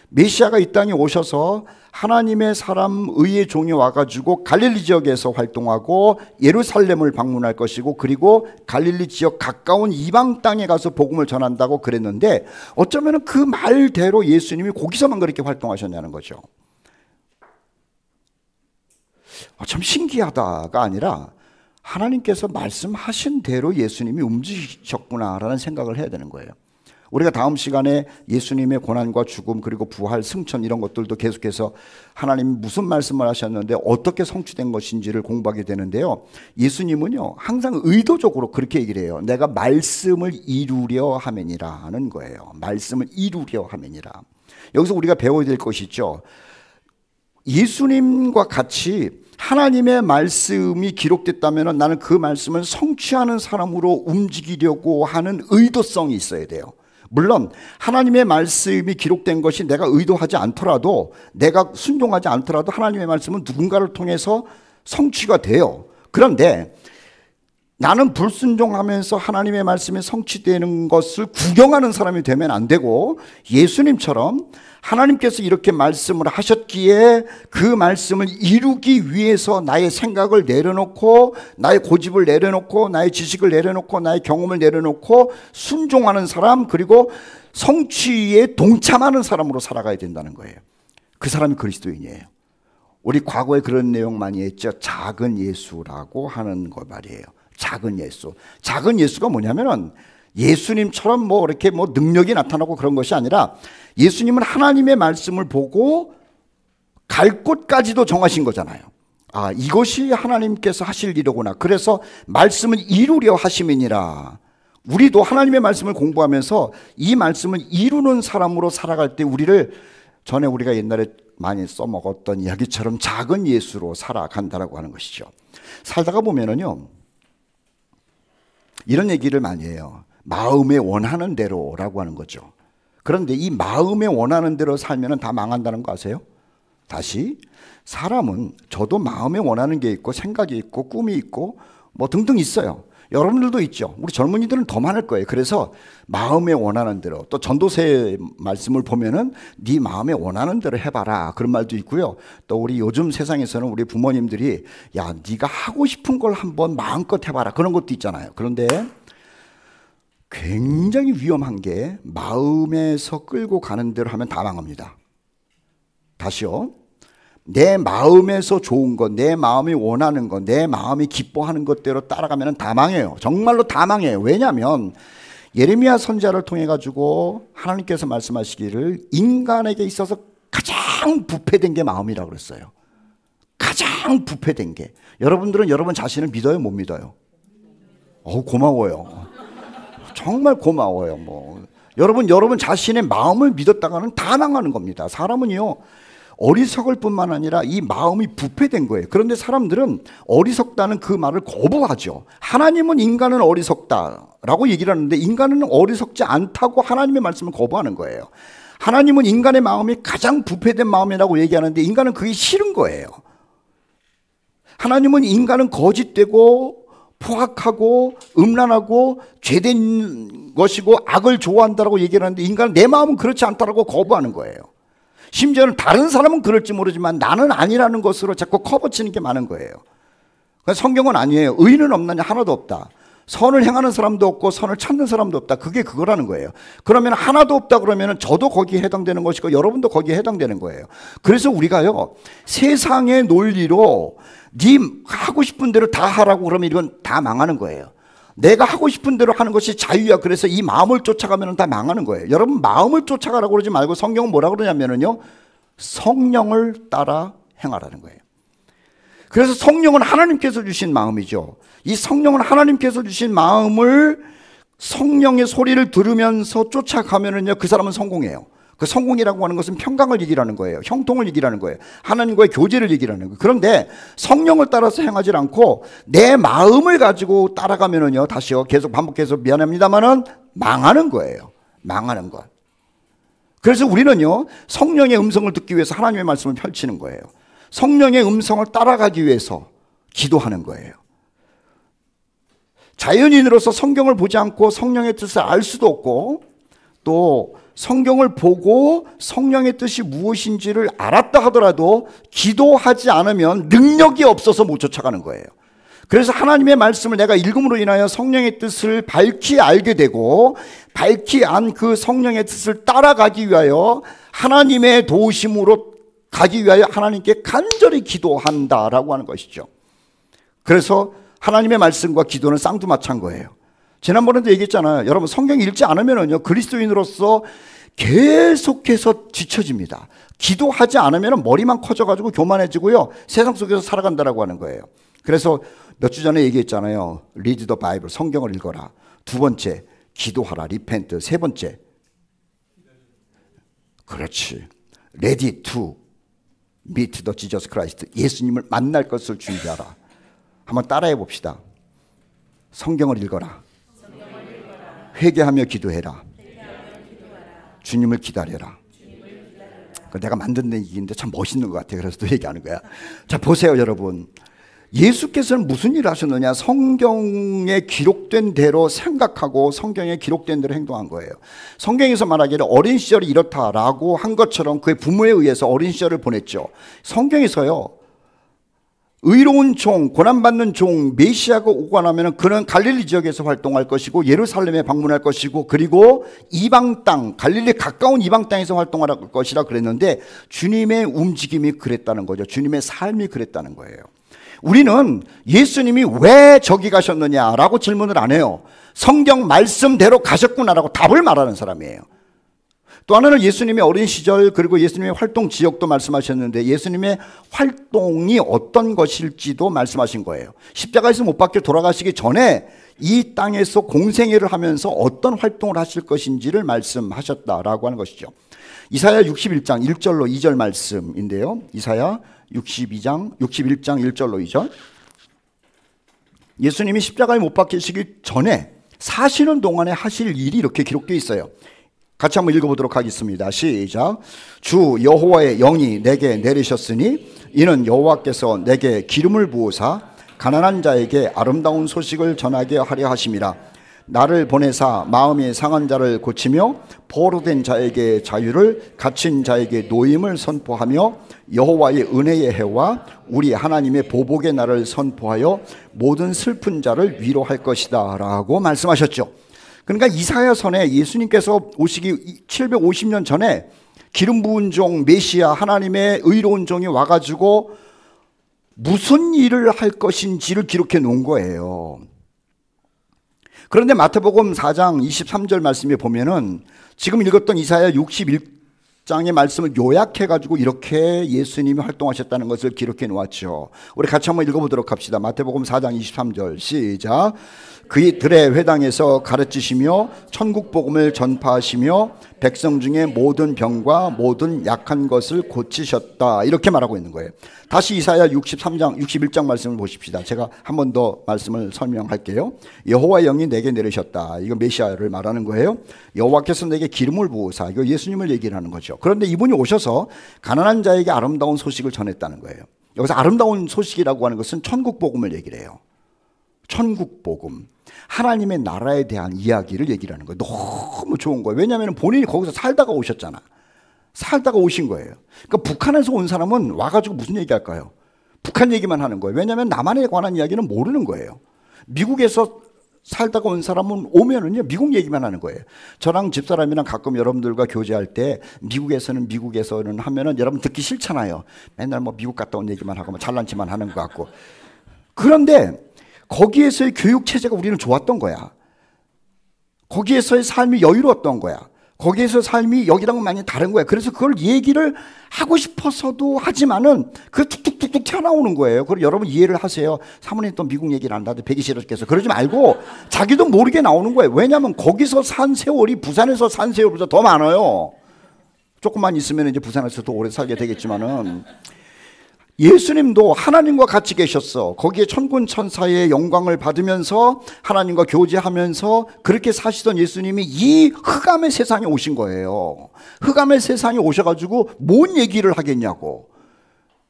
S1: 메시아가 이 땅에 오셔서 하나님의 사람 의의 종이 와가지고 갈릴리 지역에서 활동하고 예루살렘을 방문할 것이고 그리고 갈릴리 지역 가까운 이방 땅에 가서 복음을 전한다고 그랬는데 어쩌면 그 말대로 예수님이 거기서만 그렇게 활동하셨냐는 거죠. 참 신기하다가 아니라 하나님께서 말씀하신 대로 예수님이 움직이셨구나라는 생각을 해야 되는 거예요. 우리가 다음 시간에 예수님의 고난과 죽음 그리고 부활, 승천 이런 것들도 계속해서 하나님이 무슨 말씀을 하셨는데 어떻게 성취된 것인지를 공부하게 되는데요. 예수님은요 항상 의도적으로 그렇게 얘기를 해요. 내가 말씀을 이루려 함이니라 하는 거예요. 말씀을 이루려 함이니라. 여기서 우리가 배워야 될 것이 있죠. 예수님과 같이 하나님의 말씀이 기록됐다면 나는 그 말씀을 성취하는 사람으로 움직이려고 하는 의도성이 있어야 돼요. 물론 하나님의 말씀이 기록된 것이 내가 의도하지 않더라도 내가 순종하지 않더라도 하나님의 말씀은 누군가를 통해서 성취가 돼요. 그런데 나는 불순종하면서 하나님의 말씀이 성취되는 것을 구경하는 사람이 되면 안 되고 예수님처럼 하나님께서 이렇게 말씀을 하셨기에 그 말씀을 이루기 위해서 나의 생각을 내려놓고 나의 고집을 내려놓고 나의 지식을 내려놓고 나의 경험을 내려놓고 순종하는 사람 그리고 성취에 동참하는 사람으로 살아가야 된다는 거예요. 그 사람이 그리스도인이에요. 우리 과거에 그런 내용 많이 했죠. 작은 예수라고 하는 거 말이에요. 작은 예수. 작은 예수가 뭐냐면은 예수님처럼 뭐 이렇게 뭐 능력이 나타나고 그런 것이 아니라 예수님은 하나님의 말씀을 보고 갈 곳까지도 정하신 거잖아요. 아, 이것이 하나님께서 하실 일이구나. 그래서 말씀을 이루려 하심이니라. 우리도 하나님의 말씀을 공부하면서 이 말씀을 이루는 사람으로 살아갈 때 우리를 전에 우리가 옛날에 많이 써먹었던 이야기처럼 작은 예수로 살아간다라고 하는 것이죠. 살다가 보면은요, 이런 얘기를 많이 해요. 마음에 원하는 대로라고 하는 거죠. 그런데 이 마음에 원하는 대로 살면은 다 망한다는 거 아세요? 다시, 사람은 저도 마음에 원하는 게 있고 생각이 있고 꿈이 있고 뭐 등등 있어요. 여러분들도 있죠. 우리 젊은이들은 더 많을 거예요. 그래서 마음에 원하는 대로, 또 전도서의 말씀을 보면은 네 마음에 원하는 대로 해봐라, 그런 말도 있고요. 또 우리 요즘 세상에서는 우리 부모님들이 야, 네가 하고 싶은 걸 한번 마음껏 해봐라, 그런 것도 있잖아요. 그런데 굉장히 위험한 게 마음에서 끌고 가는 대로 하면 다 망합니다. 다시요. 내 마음에서 좋은 것, 내 마음이 원하는 것, 내 마음이 기뻐하는 것대로 따라가면 다 망해요. 정말로 다 망해요. 왜냐하면 예레미야 선지자를 통해 가지고 하나님께서 말씀하시기를 인간에게 있어서 가장 부패된 게 마음이라고 그랬어요. 가장 부패된 게. 여러분들은 여러분 자신을 믿어요, 못 믿어요? 고마워요. 정말 고마워요. 여러분 자신의 마음을 믿었다가는 다 망하는 겁니다. 사람은요, 어리석을 뿐만 아니라 이 마음이 부패된 거예요. 그런데 사람들은 어리석다는 그 말을 거부하죠. 하나님은 인간은 어리석다라고 얘기를 하는데 인간은 어리석지 않다고 하나님의 말씀을 거부하는 거예요. 하나님은 인간의 마음이 가장 부패된 마음이라고 얘기하는데 인간은 그게 싫은 거예요. 하나님은 인간은 거짓되고 포악하고 음란하고 죄된 것이고 악을 좋아한다고 얘기를 하는데 인간은 내 마음은 그렇지 않다고 거부하는 거예요. 심지어는 다른 사람은 그럴지 모르지만 나는 아니라는 것으로 자꾸 커버치는 게 많은 거예요. 성경은 아니에요. 의인은 없나냐? 하나도 없다. 선을 행하는 사람도 없고 선을 찾는 사람도 없다. 그게 그거라는 거예요. 그러면 하나도 없다 그러면 저도 거기에 해당되는 것이고 여러분도 거기에 해당되는 거예요. 그래서 우리가요, 세상의 논리로 네 하고 싶은 대로 다 하라고 그러면 이건 다 망하는 거예요. 내가 하고 싶은 대로 하는 것이 자유야. 그래서 이 마음을 쫓아가면 다 망하는 거예요. 여러분, 마음을 쫓아가라고 그러지 말고 성경은 뭐라 그러냐면요, 성령을 따라 행하라는 거예요. 그래서 성령은 하나님께서 주신 마음이죠. 이 성령은 하나님께서 주신 마음을 성령의 소리를 들으면서 쫓아가면은요, 그 사람은 성공해요. 그 성공이라고 하는 것은 평강을 얘기하는 거예요. 형통을 얘기하는 거예요. 하나님과의 교제를 얘기하는 거예요. 그런데 성령을 따라서 행하지 않고 내 마음을 가지고 따라가면은요, 다시요, 계속 반복해서 미안합니다만은 망하는 거예요. 망하는 것. 그래서 우리는요, 성령의 음성을 듣기 위해서 하나님의 말씀을 펼치는 거예요. 성령의 음성을 따라가기 위해서 기도하는 거예요. 자연인으로서 성경을 보지 않고 성령의 뜻을 알 수도 없고, 또 성경을 보고 성령의 뜻이 무엇인지를 알았다 하더라도 기도하지 않으면 능력이 없어서 못 쫓아가는 거예요. 그래서 하나님의 말씀을 내가 읽음으로 인하여 성령의 뜻을 밝히 알게 되고, 밝히 안 그 성령의 뜻을 따라가기 위하여 하나님의 도우심으로 가기 위하여 하나님께 간절히 기도한다라고 하는 것이죠. 그래서 하나님의 말씀과 기도는 쌍두마차인 거예요. 지난번에도 얘기했잖아요. 여러분, 성경 읽지 않으면요, 그리스도인으로서 계속해서 뒤처집니다. 기도하지 않으면 머리만 커져가지고 교만해지고요, 세상 속에서 살아간다라고 하는 거예요. 그래서 몇 주 전에 얘기했잖아요. Read the Bible, 성경을 읽어라. 두 번째, 기도하라, repent. 세 번째, 그렇지, ready to meet the Jesus Christ. 예수님을 만날 것을 준비하라. 한번 따라해 봅시다. 성경을 읽어라. 회개하며 기도해라. 주님을 기다려라. 내가 만든 얘기인데 참 멋있는 것 같아요. 그래서 또 얘기하는 거야. 자, 보세요, 여러분. 예수께서는 무슨 일을 하셨느냐? 성경에 기록된 대로 생각하고 성경에 기록된 대로 행동한 거예요. 성경에서 말하기를 어린 시절이 이렇다라고 한 것처럼 그의 부모에 의해서 어린 시절을 보냈죠. 성경에서요, 의로운 종, 고난받는 종, 메시아가 오고 나면 그는 갈릴리 지역에서 활동할 것이고 예루살렘에 방문할 것이고, 그리고 이방 땅, 갈릴리 가까운 이방 땅에서 활동할 것이라 그랬는데 주님의 움직임이 그랬다는 거죠. 주님의 삶이 그랬다는 거예요. 우리는 예수님이 왜 저기 가셨느냐라고 질문을 안 해요. 성경 말씀대로 가셨구나라고 답을 말하는 사람이에요. 또 하나는 예수님의 어린 시절 그리고 예수님의 활동 지역도 말씀하셨는데 예수님의 활동이 어떤 것일지도 말씀하신 거예요. 십자가에서 못 박혀 돌아가시기 전에 이 땅에서 공생애를 하면서 어떤 활동을 하실 것인지를 말씀하셨다라고 하는 것이죠. 이사야 61장 1절로 2절 말씀인데요. 이사야 61장 1절로 2절. 예수님이 십자가에 못 박히시기 전에 사시는 동안에 하실 일이 이렇게 기록되어 있어요. 같이 한번 읽어보도록 하겠습니다. 시작. 주 여호와의 영이 내게 내리셨으니 이는 여호와께서 내게 기름을 부으사 가난한 자에게 아름다운 소식을 전하게 하려 하심이라. 나를 보내사 마음이 상한 자를 고치며 포로된 자에게 자유를, 갇힌 자에게 노임을 선포하며 여호와의 은혜의 해와 우리 하나님의 보복의 날을 선포하여 모든 슬픈 자를 위로할 것이다 라고 말씀하셨죠. 그러니까 이사야서에 예수님께서 오시기 750년 전에 기름 부은 종 메시아 하나님의 의로운 종이 와가지고 무슨 일을 할 것인지를 기록해 놓은 거예요. 그런데 마태복음 4장 23절 말씀에 보면은 지금 읽었던 이사야 61장의 말씀을 요약해가지고 이렇게 예수님이 활동하셨다는 것을 기록해 놓았죠. 우리 같이 한번 읽어보도록 합시다. 마태복음 4장 23절 시작. 그들의 회당에서 가르치시며 천국 복음을 전파하시며 백성 중에 모든 병과 모든 약한 것을 고치셨다 이렇게 말하고 있는 거예요. 다시 이사야 63장 61장 말씀을 보십시다. 제가 한 번 더 말씀을 설명할게요. 여호와의 영이 내게 내리셨다. 이거 메시아를 말하는 거예요. 여호와께서 내게 기름을 부으사. 이거 예수님을 얘기를 하는 거죠. 그런데 이분이 오셔서 가난한 자에게 아름다운 소식을 전했다는 거예요. 여기서 아름다운 소식이라고 하는 것은 천국 복음을 얘기를 해요. 천국 복음, 하나님의 나라에 대한 이야기를 얘기를 하는 거예요. 너무 좋은 거예요. 왜냐하면 본인이 거기서 살다가 오셨잖아. 살다가 오신 거예요. 그러니까 북한에서 온 사람은 와가지고 무슨 얘기할까요? 북한 얘기만 하는 거예요. 왜냐하면 남한에 관한 이야기는 모르는 거예요. 미국에서 살다가 온 사람은 오면은요 미국 얘기만 하는 거예요. 저랑 집사람이랑 가끔 여러분들과 교제할 때 미국에서는 하면은 여러분 듣기 싫잖아요. 맨날 뭐 미국 갔다 온 얘기만 하고 뭐 잘난 체만 하는 것 같고. 그런데 거기에서의 교육 체제가 우리는 좋았던 거야. 거기에서의 삶이 여유로웠던 거야. 거기에서 삶이 여기랑은 많이 다른 거야. 그래서 그걸 얘기를 하고 싶어서도 하지만은 그 툭툭툭툭 튀어나오는 거예요. 그리고 여러분 이해를 하세요. 사모님 또 미국 얘기를 한다고 배기 싫었겠어. 그러지 말고 자기도 모르게 나오는 거예요. 왜냐하면 거기서 산 세월이 부산에서 산 세월보다 더 많아요. 조금만 있으면 이제 부산에서 더 오래 살게 되겠지만은 예수님도 하나님과 같이 계셨어. 거기에 천군 천사의 영광을 받으면서 하나님과 교제하면서 그렇게 사시던 예수님이 이 흑암의 세상에 오신 거예요. 흑암의 세상에 오셔가지고 뭔 얘기를 하겠냐고.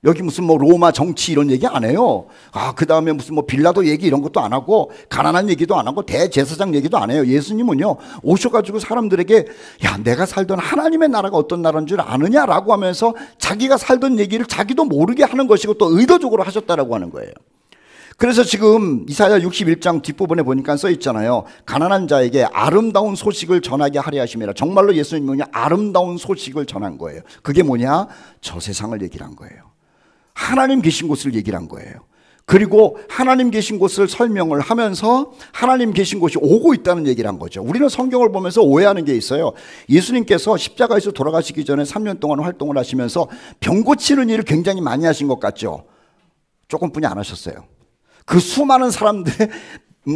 S1: 여기 무슨 뭐 로마 정치 이런 얘기 안 해요. 그 다음에 무슨 뭐 빌라도 얘기 이런 것도 안 하고 가난한 얘기도 안 하고 대제사장 얘기도 안 해요. 예수님은요 오셔가지고 사람들에게 야 내가 살던 하나님의 나라가 어떤 나라인 줄 아느냐라고 하면서 자기가 살던 얘기를 자기도 모르게 하는 것이고 또 의도적으로 하셨다라고 하는 거예요. 그래서 지금 이사야 61장 뒷부분에 보니까 써 있잖아요. 가난한 자에게 아름다운 소식을 전하게 하려 하심이라. 정말로 예수님은 아름다운 소식을 전한 거예요. 그게 뭐냐? 저 세상을 얘기를 한 거예요. 하나님 계신 곳을 얘기를 한 거예요. 그리고 하나님 계신 곳을 설명을 하면서 하나님 계신 곳이 오고 있다는 얘기를 한 거죠. 우리는 성경을 보면서 오해하는 게 있어요. 예수님께서 십자가에서 돌아가시기 전에 3년 동안 활동을 하시면서 병 고치는 일을 굉장히 많이 하신 것 같죠. 조금뿐이 안 하셨어요. 그 수많은 사람들의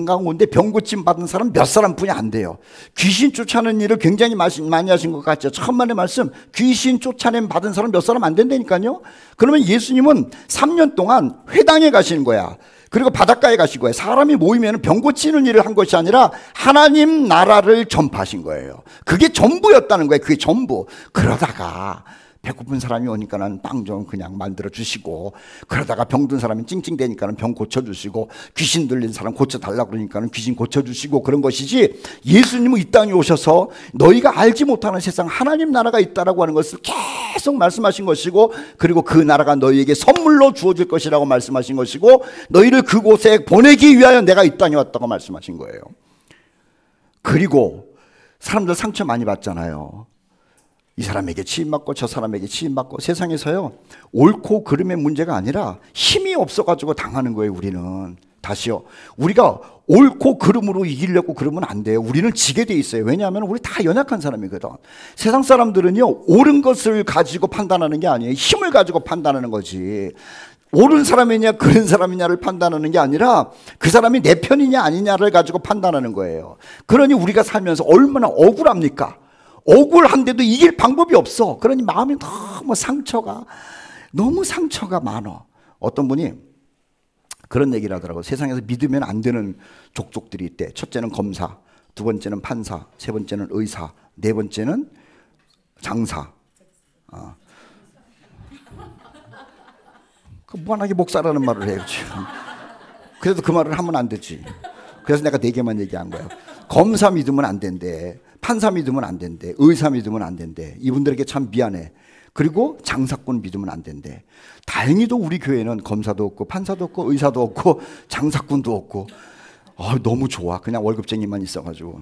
S1: 가운데 병 고침 받은 사람 몇 사람뿐이 안 돼요. 귀신 쫓아내는 일을 굉장히 많이 하신 것 같죠. 천만의 말씀, 귀신 쫓아냄 받은 사람 몇 사람 안 된다니까요. 그러면 예수님은 3년 동안 회당에 가시는 거야. 그리고 바닷가에 가신 거예요. 사람이 모이면 병 고치는 일을 한 것이 아니라 하나님 나라를 전파하신 거예요. 그게 전부였다는 거예요. 그게 전부. 그러다가 배고픈 사람이 오니까는 빵 좀 그냥 만들어 주시고, 그러다가 병든 사람이 찡찡대니까는 병 고쳐 주시고, 귀신 들린 사람 고쳐 달라고 그러니까는 귀신 고쳐 주시고, 그런 것이지 예수님은 이 땅에 오셔서 너희가 알지 못하는 세상 하나님 나라가 있다라고 하는 것을 계속 말씀하신 것이고, 그리고 그 나라가 너희에게 선물로 주어질 것이라고 말씀하신 것이고, 너희를 그곳에 보내기 위하여 내가 이 땅에 왔다고 말씀하신 거예요. 그리고 사람들 상처 많이 받잖아요. 이 사람에게 치임받고 저 사람에게 치임받고. 세상에서요 옳고 그름의 문제가 아니라 힘이 없어가지고 당하는 거예요. 우리는 다시요. 우리가 옳고 그름으로 이기려고 그러면 안 돼요. 우리는 지게 돼 있어요. 왜냐하면 우리 다 연약한 사람이거든. 세상 사람들은요, 옳은 것을 가지고 판단하는 게 아니에요. 힘을 가지고 판단하는 거지. 옳은 사람이냐 그른 사람이냐를 판단하는 게 아니라 그 사람이 내 편이냐 아니냐를 가지고 판단하는 거예요. 그러니 우리가 살면서 얼마나 억울합니까? 억울한데도 이길 방법이 없어. 그러니 마음이 너무 상처가 많아. 어떤 분이 그런 얘기를 하더라고요. 세상에서 믿으면 안 되는 족속들이 있대. 첫째는 검사, 두 번째는 판사, 세 번째는 의사, 네 번째는 장사. 그 무한하게 목사라는 말을 해요 지금. 그래도 그 말을 하면 안 되지. 그래서 내가 네 개만 얘기한 거예요. 검사 믿으면 안 된대. 판사 믿으면 안 된대. 의사 믿으면 안 된대. 이분들에게 참 미안해. 그리고 장사꾼 믿으면 안 된대. 다행히도 우리 교회는 검사도 없고 판사도 없고 의사도 없고 장사꾼도 없고 너무 좋아. 그냥 월급쟁이만 있어가지고.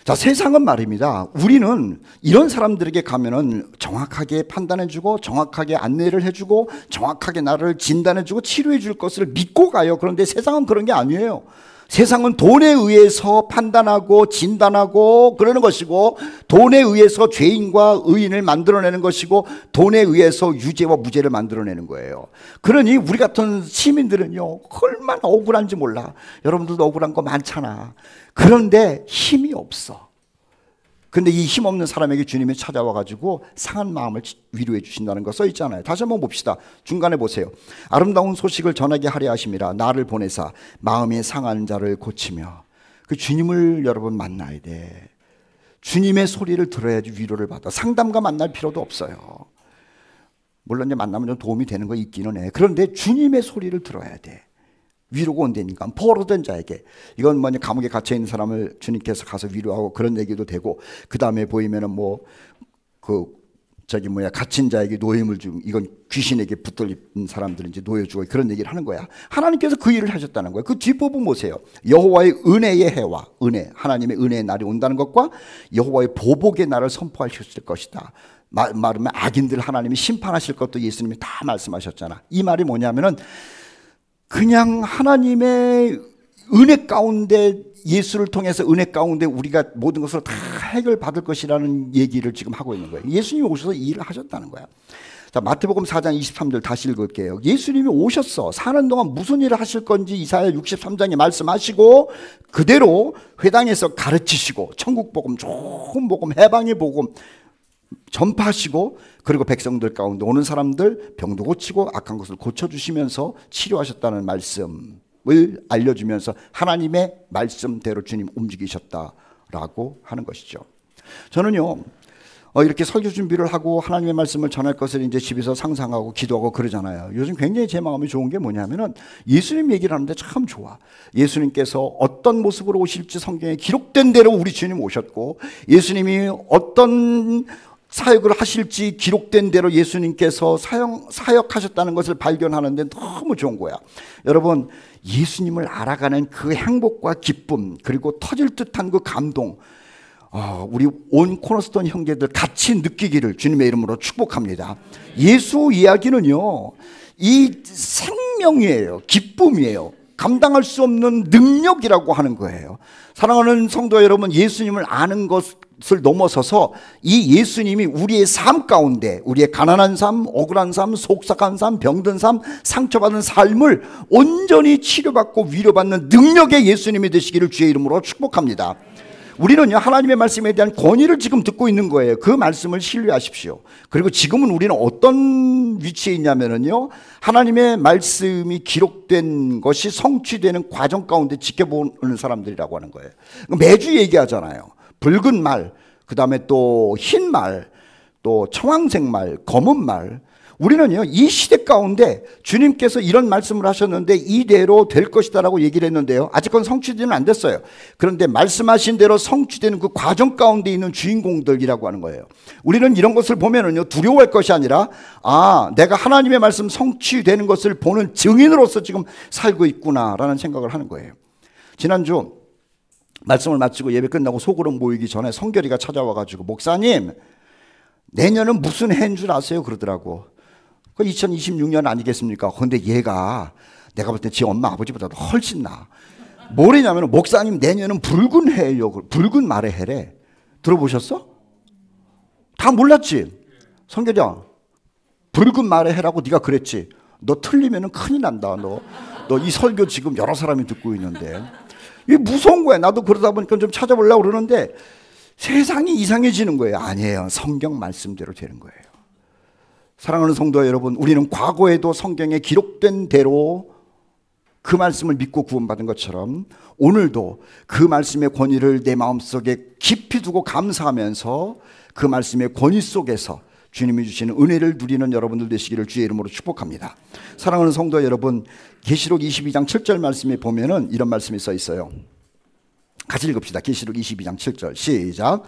S1: 자, 세상은 말입니다. 우리는 이런 사람들에게 가면은 정확하게 판단해주고 정확하게 안내를 해주고 정확하게 나를 진단해주고 치료해줄 것을 믿고 가요. 그런데 세상은 그런 게 아니에요. 세상은 돈에 의해서 판단하고 진단하고 그러는 것이고, 돈에 의해서 죄인과 의인을 만들어내는 것이고, 돈에 의해서 유죄와 무죄를 만들어내는 거예요. 그러니 우리 같은 시민들은요, 얼마나 억울한지 몰라. 여러분들도 억울한 거 많잖아. 그런데 힘이 없어. 근데 이 힘없는 사람에게 주님이 찾아와가지고 상한 마음을 위로해 주신다는 거 써 있잖아요. 다시 한번 봅시다. 중간에 보세요. 아름다운 소식을 전하게 하려 하심이라 나를 보내사 마음이 상한 자를 고치며. 그 주님을 여러분 만나야 돼. 주님의 소리를 들어야지 위로를 받아. 상담가 만날 필요도 없어요. 물론 이제 만나면 좀 도움이 되는 거 있기는 해. 그런데 주님의 소리를 들어야 돼. 위로가 온다니까. 포로된 자에게. 이건 뭐냐, 감옥에 갇혀 있는 사람을 주님께서 가서 위로하고 그런 얘기도 되고, 그 다음에 보이면은 갇힌 자에게 노임을 주고, 이건 귀신에게 붙들린 사람들은 이제 노여주고 그런 얘기를 하는 거야. 하나님께서 그 일을 하셨다는 거예요. 그 뒷부분 보세요. 여호와의 은혜의 해와 은혜, 하나님의 은혜의 날이 온다는 것과 여호와의 보복의 날을 선포하셨을 것이다. 말하면 악인들 하나님이 심판하실 것도 예수님이 다 말씀하셨잖아. 이 말이 뭐냐면은 그냥 하나님의 은혜 가운데, 예수를 통해서 은혜 가운데 우리가 모든 것을 다 해결받을 것이라는 얘기를 지금 하고 있는 거예요. 예수님이 오셔서 이 일을 하셨다는 거야. 자, 마태복음 4장 23절 다시 읽을게요. 예수님이 오셨어. 사는 동안 무슨 일을 하실 건지 이사야 63장에 말씀하시고 그대로 회당에서 가르치시고 천국 복음, 좋은 복음, 해방의 복음 전파하시고, 그리고 백성들 가운데 오는 사람들 병도 고치고 악한 것을 고쳐주시면서 치료하셨다는 말씀을 알려주면서 하나님의 말씀대로 주님 움직이셨다라고 하는 것이죠. 저는요, 이렇게 설교 준비를 하고 하나님의 말씀을 전할 것을 이제 집에서 상상하고 기도하고 그러잖아요. 요즘 굉장히 제 마음이 좋은 게 뭐냐면은 예수님 얘기를 하는데 참 좋아. 예수님께서 어떤 모습으로 오실지 성경에 기록된 대로 우리 주님 오셨고, 예수님이 어떤 사역을 하실지 기록된 대로 예수님께서 사역하셨다는 것을 발견하는데 너무 좋은 거야. 여러분, 예수님을 알아가는 그 행복과 기쁨, 그리고 터질 듯한 그 감동, 우리 온 코너스톤 형제들 같이 느끼기를 주님의 이름으로 축복합니다. 예수 이야기는요, 이 생명이에요. 기쁨이에요. 감당할 수 없는 능력이라고 하는 거예요. 사랑하는 성도 여러분, 예수님을 아는 것을 넘어서서 이 예수님이 우리의 삶 가운데, 우리의 가난한 삶, 억울한 삶, 속삭한 삶, 병든 삶, 상처받은 삶을 온전히 치료받고 위로받는 능력의 예수님이 되시기를 주의 이름으로 축복합니다. 우리는요, 하나님의 말씀에 대한 권위를 지금 듣고 있는 거예요. 그 말씀을 신뢰하십시오. 그리고 지금은 우리는 어떤 위치에 있냐면요, 하나님의 말씀이 기록된 것이 성취되는 과정 가운데 지켜보는 사람들이라고 하는 거예요. 매주 얘기하잖아요. 붉은 말, 그 다음에 또 흰 말, 또 청황색 말, 검은 말. 우리는요, 이 시대 가운데 주님께서 이런 말씀을 하셨는데 이대로 될 것이다라고 얘기를 했는데요, 아직은 성취되는 안 됐어요. 그런데 말씀하신 대로 성취되는 그 과정 가운데 있는 주인공들이라고 하는 거예요. 우리는 이런 것을 보면은요, 두려워할 것이 아니라, 내가 하나님의 말씀 성취되는 것을 보는 증인으로서 지금 살고 있구나라는 생각을 하는 거예요. 지난주 말씀을 마치고 예배 끝나고 소그룹 모이기 전에 성결이가 찾아와가지고, 목사님, 내년은 무슨 해인 줄 아세요? 그러더라고. 그 2026년 아니겠습니까? 근데 얘가 내가 볼 때 지 엄마 아버지보다도 훨씬 나아. 뭐래냐면 목사님 내년은 붉은 해예요. 붉은 말의 해래. 들어보셨어? 다 몰랐지? 성결이야, 붉은 말의 해라고 네가 그랬지? 너 틀리면 큰일 난다. 너 이 설교 지금 여러 사람이 듣고 있는데 이게 무서운 거야. 나도 그러다 보니까 좀 찾아보려고 그러는데 세상이 이상해지는 거예요. 아니에요. 성경 말씀대로 되는 거예요. 사랑하는 성도 여러분, 우리는 과거에도 성경에 기록된 대로 그 말씀을 믿고 구원받은 것처럼 오늘도 그 말씀의 권위를 내 마음속에 깊이 두고 감사하면서 그 말씀의 권위 속에서 주님이 주시는 은혜를 누리는 여러분들 되시기를 주의 이름으로 축복합니다. 사랑하는 성도 여러분, 계시록 22장 7절 말씀에 보면은 이런 말씀이 써 있어요. 같이 읽읍시다. 계시록 22장 7절 시작.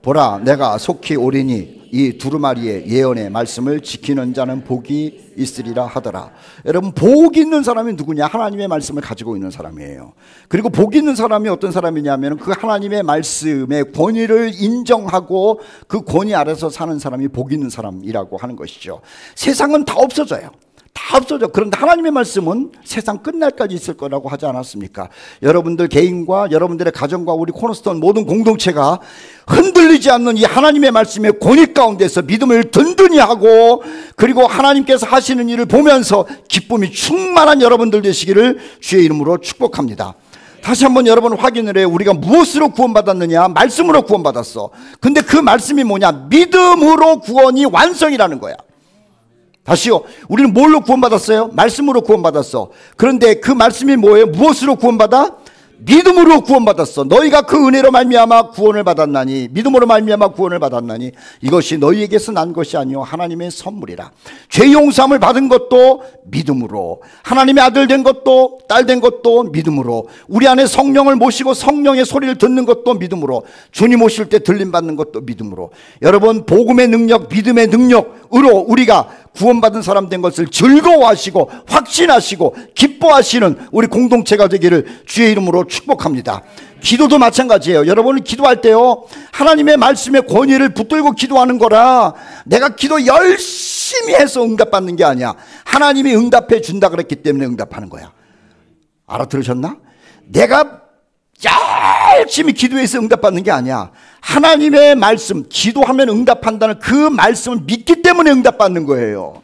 S1: 보라, 내가 속히 오리니 이 두루마리의 예언의 말씀을 지키는 자는 복이 있으리라 하더라. 여러분, 복 있는 사람이 누구냐? 하나님의 말씀을 가지고 있는 사람이에요. 그리고 복 있는 사람이 어떤 사람이냐면 그 하나님의 말씀의 권위를 인정하고 그 권위 아래서 사는 사람이 복 있는 사람이라고 하는 것이죠. 세상은 다 없어져요. 다 없어져. 그런데 하나님의 말씀은 세상 끝날까지 있을 거라고 하지 않았습니까? 여러분들 개인과 여러분들의 가정과 우리 코너스톤 모든 공동체가 흔들리지 않는 이 하나님의 말씀의 권위 가운데서 믿음을 든든히 하고 그리고 하나님께서 하시는 일을 보면서 기쁨이 충만한 여러분들 되시기를 주의 이름으로 축복합니다. 다시 한번 여러분 확인을 해요. 우리가 무엇으로 구원받았느냐? 말씀으로 구원받았어. 근데 그 말씀이 뭐냐? 믿음으로 구원이 완성이라는 거야. 다시요. 우리는 뭘로 구원받았어요? 말씀으로 구원받았어. 그런데 그 말씀이 뭐예요? 무엇으로 구원받아? 믿음으로 구원받았어. 너희가 그 은혜로 말미암아 구원을 받았나니, 믿음으로 말미암아 구원을 받았나니 이것이 너희에게서 난 것이 아니요 하나님의 선물이라. 죄 용서함을 받은 것도 믿음으로, 하나님의 아들 된 것도 딸 된 것도 믿음으로, 우리 안에 성령을 모시고 성령의 소리를 듣는 것도 믿음으로, 주님 오실 때 들림 받는 것도 믿음으로. 여러분, 복음의 능력, 믿음의 능력으로 우리가 구원받은 사람 된 것을 즐거워하시고 확신하시고 기뻐하시는 우리 공동체가 되기를 주의 이름으로 축복합니다. 기도도 마찬가지예요. 여러분은 기도할 때요, 하나님의 말씀의 권위를 붙들고 기도하는 거라 내가 기도 열심히 해서 응답받는 게 아니야. 하나님이 응답해 준다 그랬기 때문에 응답하는 거야. 알아들으셨나? 내가 열심히 기도해서 응답받는 게 아니야. 하나님의 말씀, 기도하면 응답한다는 그 말씀을 믿기 때문에 응답받는 거예요.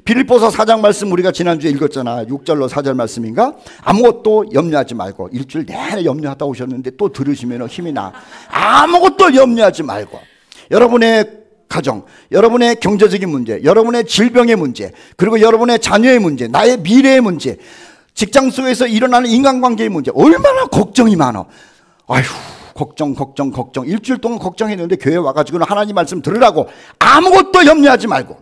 S1: 빌립보서 4장 말씀 우리가 지난주에 읽었잖아. 6절로 4절 말씀인가? 아무것도 염려하지 말고. 일주일 내내 염려하다 오셨는데 또 들으시면 힘이 나. 아무것도 염려하지 말고. 여러분의 가정, 여러분의 경제적인 문제, 여러분의 질병의 문제, 그리고 여러분의 자녀의 문제, 나의 미래의 문제, 직장 속에서 일어나는 인간관계의 문제, 얼마나 걱정이 많아. 아휴, 걱정. 일주일 동안 걱정했는데 교회 와가지고는 하나님 말씀 들으라고. 아무것도 염려하지 말고.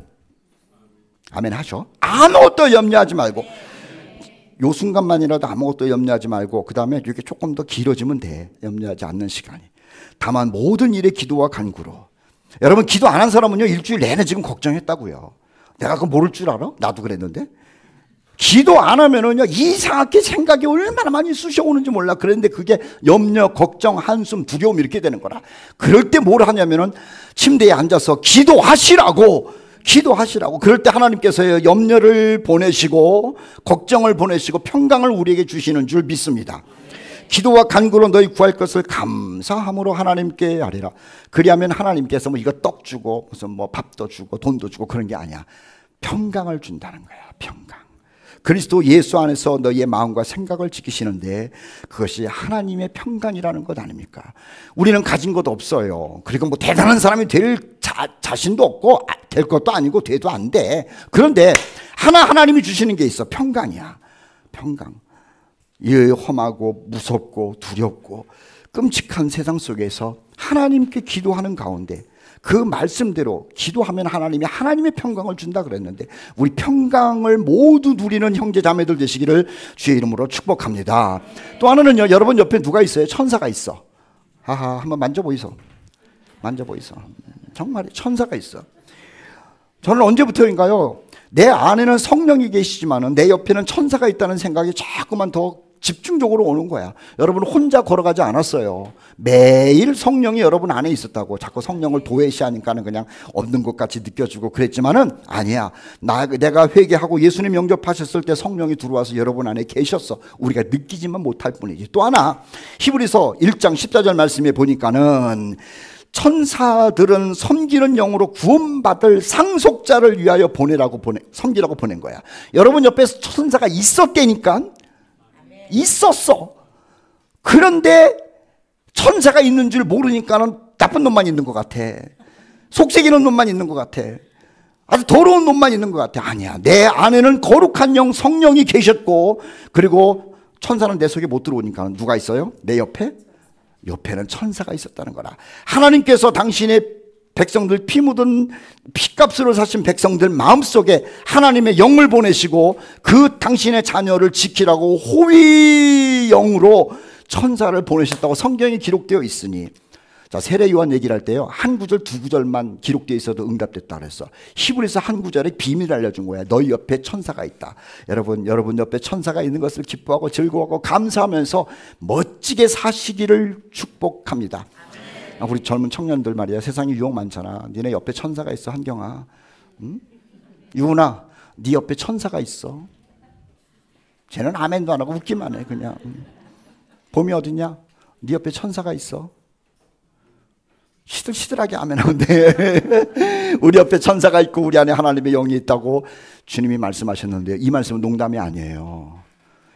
S1: 아멘 하셔. 아무것도 염려하지 말고. 요 순간만이라도 아무것도 염려하지 말고 그 다음에 이렇게 조금 더 길어지면 돼. 염려하지 않는 시간이. 다만 모든 일에 기도와 간구로. 여러분, 기도 안 한 사람은요 일주일 내내 지금 걱정했다고요. 내가 그거 모를 줄 알아? 나도 그랬는데. 기도 안 하면은요 이상하게 생각이 얼마나 많이 쑤셔오는지 몰라. 그런데 그게 염려, 걱정, 한숨, 두려움 이렇게 되는 거라. 그럴 때 뭘 하냐면은 침대에 앉아서 기도하시라고. 그럴 때 하나님께서 염려를 보내시고 걱정을 보내시고 평강을 우리에게 주시는 줄 믿습니다. 기도와 간구로 너희 구할 것을 감사함으로 하나님께 아뢰라. 그리하면 하나님께서 뭐 이거 떡 주고 무슨 뭐 밥도 주고 돈도 주고 그런 게 아니야. 평강을 준다는 거야. 평강. 그리스도 예수 안에서 너희의 마음과 생각을 지키시는데 그것이 하나님의 평강이라는 것 아닙니까? 우리는 가진 것 없어요. 그리고 뭐 대단한 사람이 될 자신도 없고 될 것도 아니고 돼도 안 돼. 그런데 하나님이 주시는 게 있어. 평강이야. 평강. 이 험하고 무섭고 두렵고 끔찍한 세상 속에서 하나님께 기도하는 가운데 그 말씀대로 기도하면 하나님이 하나님의 평강을 준다 그랬는데 우리 평강을 모두 누리는 형제 자매들 되시기를 주의 이름으로 축복합니다. 또 하나는요, 여러분 옆에 누가 있어요? 천사가 있어. 하하, 한번 만져보이소. 정말 천사가 있어. 저는 언제부터인가요? 내 안에는 성령이 계시지만은 내 옆에는 천사가 있다는 생각이 자꾸만 더 집중적으로 오는 거야. 여러분 혼자 걸어가지 않았어요. 매일 성령이 여러분 안에 있었다고. 자꾸 성령을 도외시하니까는 그냥 없는 것 같이 느껴지고 그랬지만은 아니야. 내가 회개하고 예수님 영접하셨을 때 성령이 들어와서 여러분 안에 계셨어. 우리가 느끼지만 못할 뿐이지. 또 하나 히브리서 1장 14절 말씀에 보니까는 천사들은 섬기는 영으로 구원받을 상속자를 위하여 섬기라고 보낸 거야. 여러분 옆에 천사가 있었다니까. 있었어. 그런데 천사가 있는 줄 모르니까는 나쁜 놈만 있는 것 같아. 속색이는 놈만 있는 것 같아. 아주 더러운 놈만 있는 것 같아. 아니야. 내 안에는 거룩한 영 성령이 계셨고, 그리고 천사는 내 속에 못 들어오니까 누가 있어요? 내 옆에는 천사가 있었다는 거라. 하나님께서 당신의 백성들, 피 묻은 피값으로 사신 백성들 마음속에 하나님의 영을 보내시고 그 당신의 자녀를 지키라고 호위 영으로 천사를 보내셨다고 성경에 기록되어 있으니, 자, 세례 요한 얘기를 할 때요, 한 구절 두 구절만 기록되어 있어도 응답됐다 그랬어. 히브리서 한 구절에 비밀을 알려준 거야. 너희 옆에 천사가 있다. 여러분 옆에 천사가 있는 것을 기뻐하고 즐거워하고 감사하면서 멋지게 사시기를 축복합니다. 우리 젊은 청년들 말이야, 세상에 유혹 많잖아. 니네 옆에 천사가 있어. 한경아, 응? 유은아, 네 옆에 천사가 있어. 쟤는 아멘도 안 하고 웃기만 해 그냥. 봄이 어딨냐? 네 옆에 천사가 있어. 시들시들하게 아멘하면 돼. 우리 옆에 천사가 있고 우리 안에 하나님의 영이 있다고 주님이 말씀하셨는데, 이 말씀은 농담이 아니에요.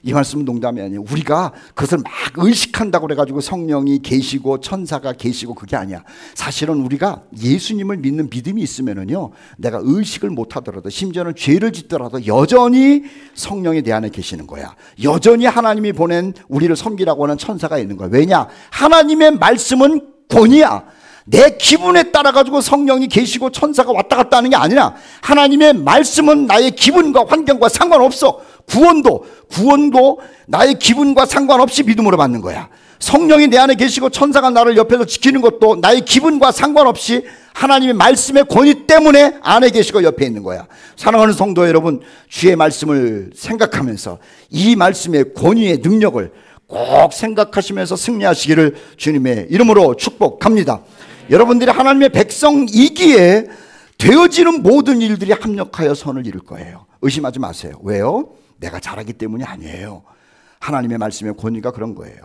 S1: 이 말씀은 농담이 아니에요. 우리가 그것을 막 의식한다고 그래가지고 성령이 계시고 천사가 계시고 그게 아니야. 사실은 우리가 예수님을 믿는 믿음이 있으면은요, 내가 의식을 못하더라도 심지어는 죄를 짓더라도 여전히 성령이 내 안에 계시는 거야. 여전히 하나님이 보낸 우리를 섬기라고 하는 천사가 있는 거야. 왜냐? 하나님의 말씀은 권위야. 내 기분에 따라 가지고 성령이 계시고 천사가 왔다 갔다 하는 게 아니라 하나님의 말씀은 나의 기분과 환경과 상관없어. 구원도 나의 기분과 상관없이 믿음으로 받는 거야. 성령이 내 안에 계시고 천사가 나를 옆에서 지키는 것도 나의 기분과 상관없이 하나님의 말씀의 권위 때문에 안에 계시고 옆에 있는 거야. 사랑하는 성도 여러분, 주의 말씀을 생각하면서 이 말씀의 권위의 능력을 꼭 생각하시면서 승리하시기를 주님의 이름으로 축복합니다. 여러분들이 하나님의 백성이기에 되어지는 모든 일들이 합력하여 선을 이룰 거예요. 의심하지 마세요. 왜요? 내가 잘하기 때문이 아니에요. 하나님의 말씀의 권위가 그런 거예요.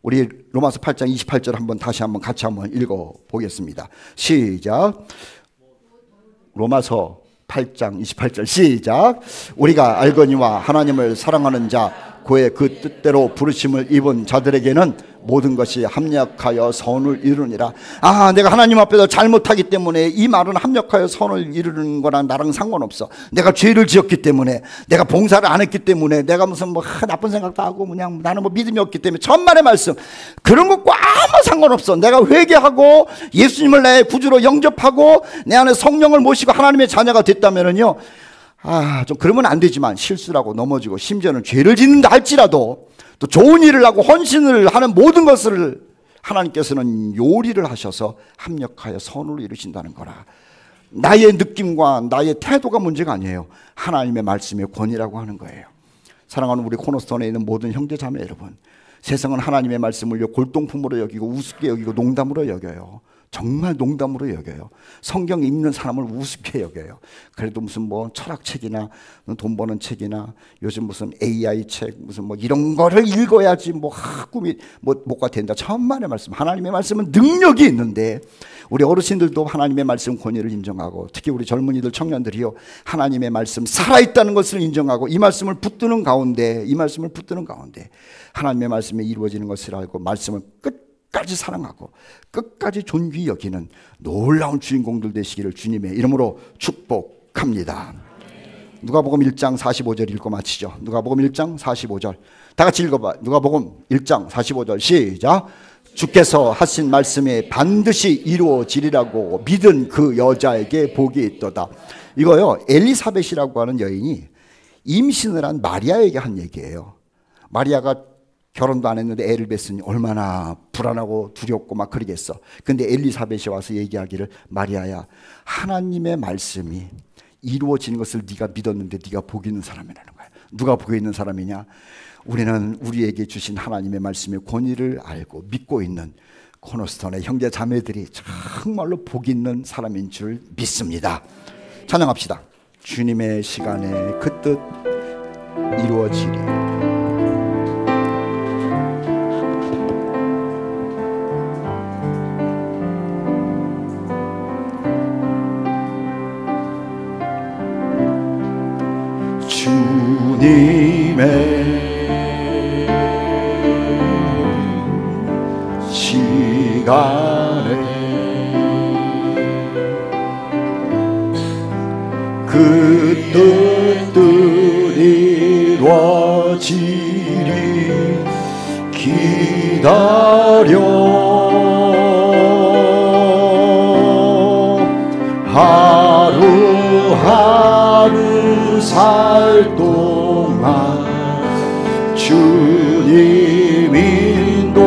S1: 우리 로마서 8장 28절 다시 한번 같이 한번 읽어보겠습니다. 시작. 로마서 8장 28절 시작. 우리가 알거니와 하나님을 사랑하는 자 그의 그 뜻대로 부르심을 입은 자들에게는 모든 것이 합력하여 선을 이루니라. 내가 하나님 앞에서 잘못하기 때문에 이 말은 합력하여 선을 이루는 거랑 나랑 상관없어. 내가 죄를 지었기 때문에, 내가 봉사를 안 했기 때문에, 내가 무슨 나쁜 생각도 하고 그냥 나는 믿음이 없기 때문에, 천만의 말씀 그런 것과 아무 상관없어. 내가 회개하고 예수님을 내 구주로 영접하고 내 안에 성령을 모시고 하나님의 자녀가 됐다면은요, 좀 그러면 안 되지만 실수를 하고 넘어지고 심지어는 죄를 짓는다 할지라도 또 좋은 일을 하고 헌신을 하는 모든 것을 하나님께서는 요리를 하셔서 합력하여 선으로 이루신다는 거라. 나의 느낌과 나의 태도가 문제가 아니에요. 하나님의 말씀의 권위라고 하는 거예요. 사랑하는 우리 코너스톤에 있는 모든 형제 자매 여러분, 세상은 하나님의 말씀을 골동품으로 여기고 우습게 여기고 농담으로 여겨요. 정말 농담으로 여겨요. 성경 읽는 사람을 우습게 여겨요. 그래도 무슨 철학책이나 돈 버는 책이나 요즘 무슨 AI 책 무슨 이런 거를 읽어야지 꿈이 뭐가 된다. 천만의 말씀. 하나님의 말씀은 능력이 있는데 우리 어르신들도 하나님의 말씀 권위를 인정하고, 특히 우리 젊은이들 청년들이요, 하나님의 말씀 살아있다는 것을 인정하고 이 말씀을 붙드는 가운데 하나님의 말씀에 이루어지는 것을 알고 말씀을 끝까지 사랑하고 끝까지 존귀히 여기는 놀라운 주인공들 되시기를 주님의 이름으로 축복합니다. 누가복음 1장 45절 읽고 마치죠. 누가복음 1장 45절 다 같이 읽어봐. 누가복음 1장 45절 시작. 주께서 하신 말씀에 반드시 이루어지리라고 믿은 그 여자에게 복이 있도다. 이거요, 엘리사벳이라고 하는 여인이 임신을 한 마리아에게 한 얘기예요. 마리아가 결혼도 안 했는데 애를 뱄으니 얼마나 불안하고 두렵고 막 그러겠어. 근데 엘리사벳이 와서 얘기하기를, 마리아야, 하나님의 말씀이 이루어지는 것을 네가 믿었는데 네가 복 있는 사람이라는 거야. 누가 복이 있는 사람이냐? 우리는 우리에게 주신 하나님의 말씀의 권위를 알고 믿고 있는 코너스톤의 형제 자매들이 정말로 복 있는 사람인 줄 믿습니다. 찬양합시다. 주님의 시간에 그 뜻 이루어지리. 주님의 시간에 그 뜻들이 이루어지리 기다려 하루하루 살 동안 주님 인도하시니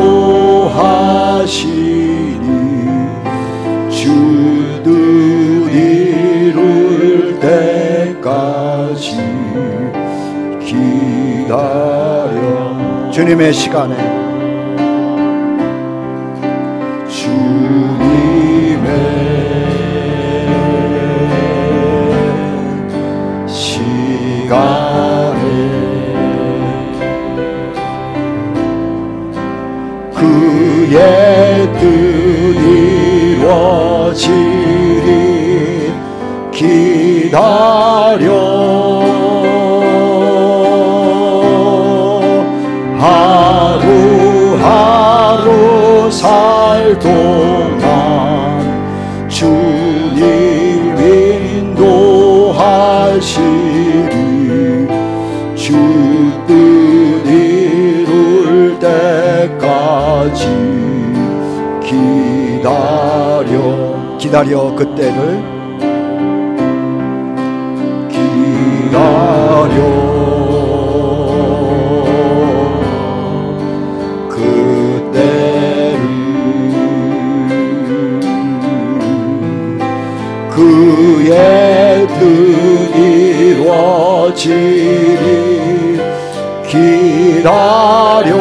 S1: 주들 이룰 때까지 기다려. 주님의 시간에 주님의 시간에 그의 뜻 이루어지리 기다려 하루하루 살 동안 주님 인도하시리 주 뜻 이룰 때까지 기다려 그때를 기다려 그때를 그의 뜻 이루어지리 기다려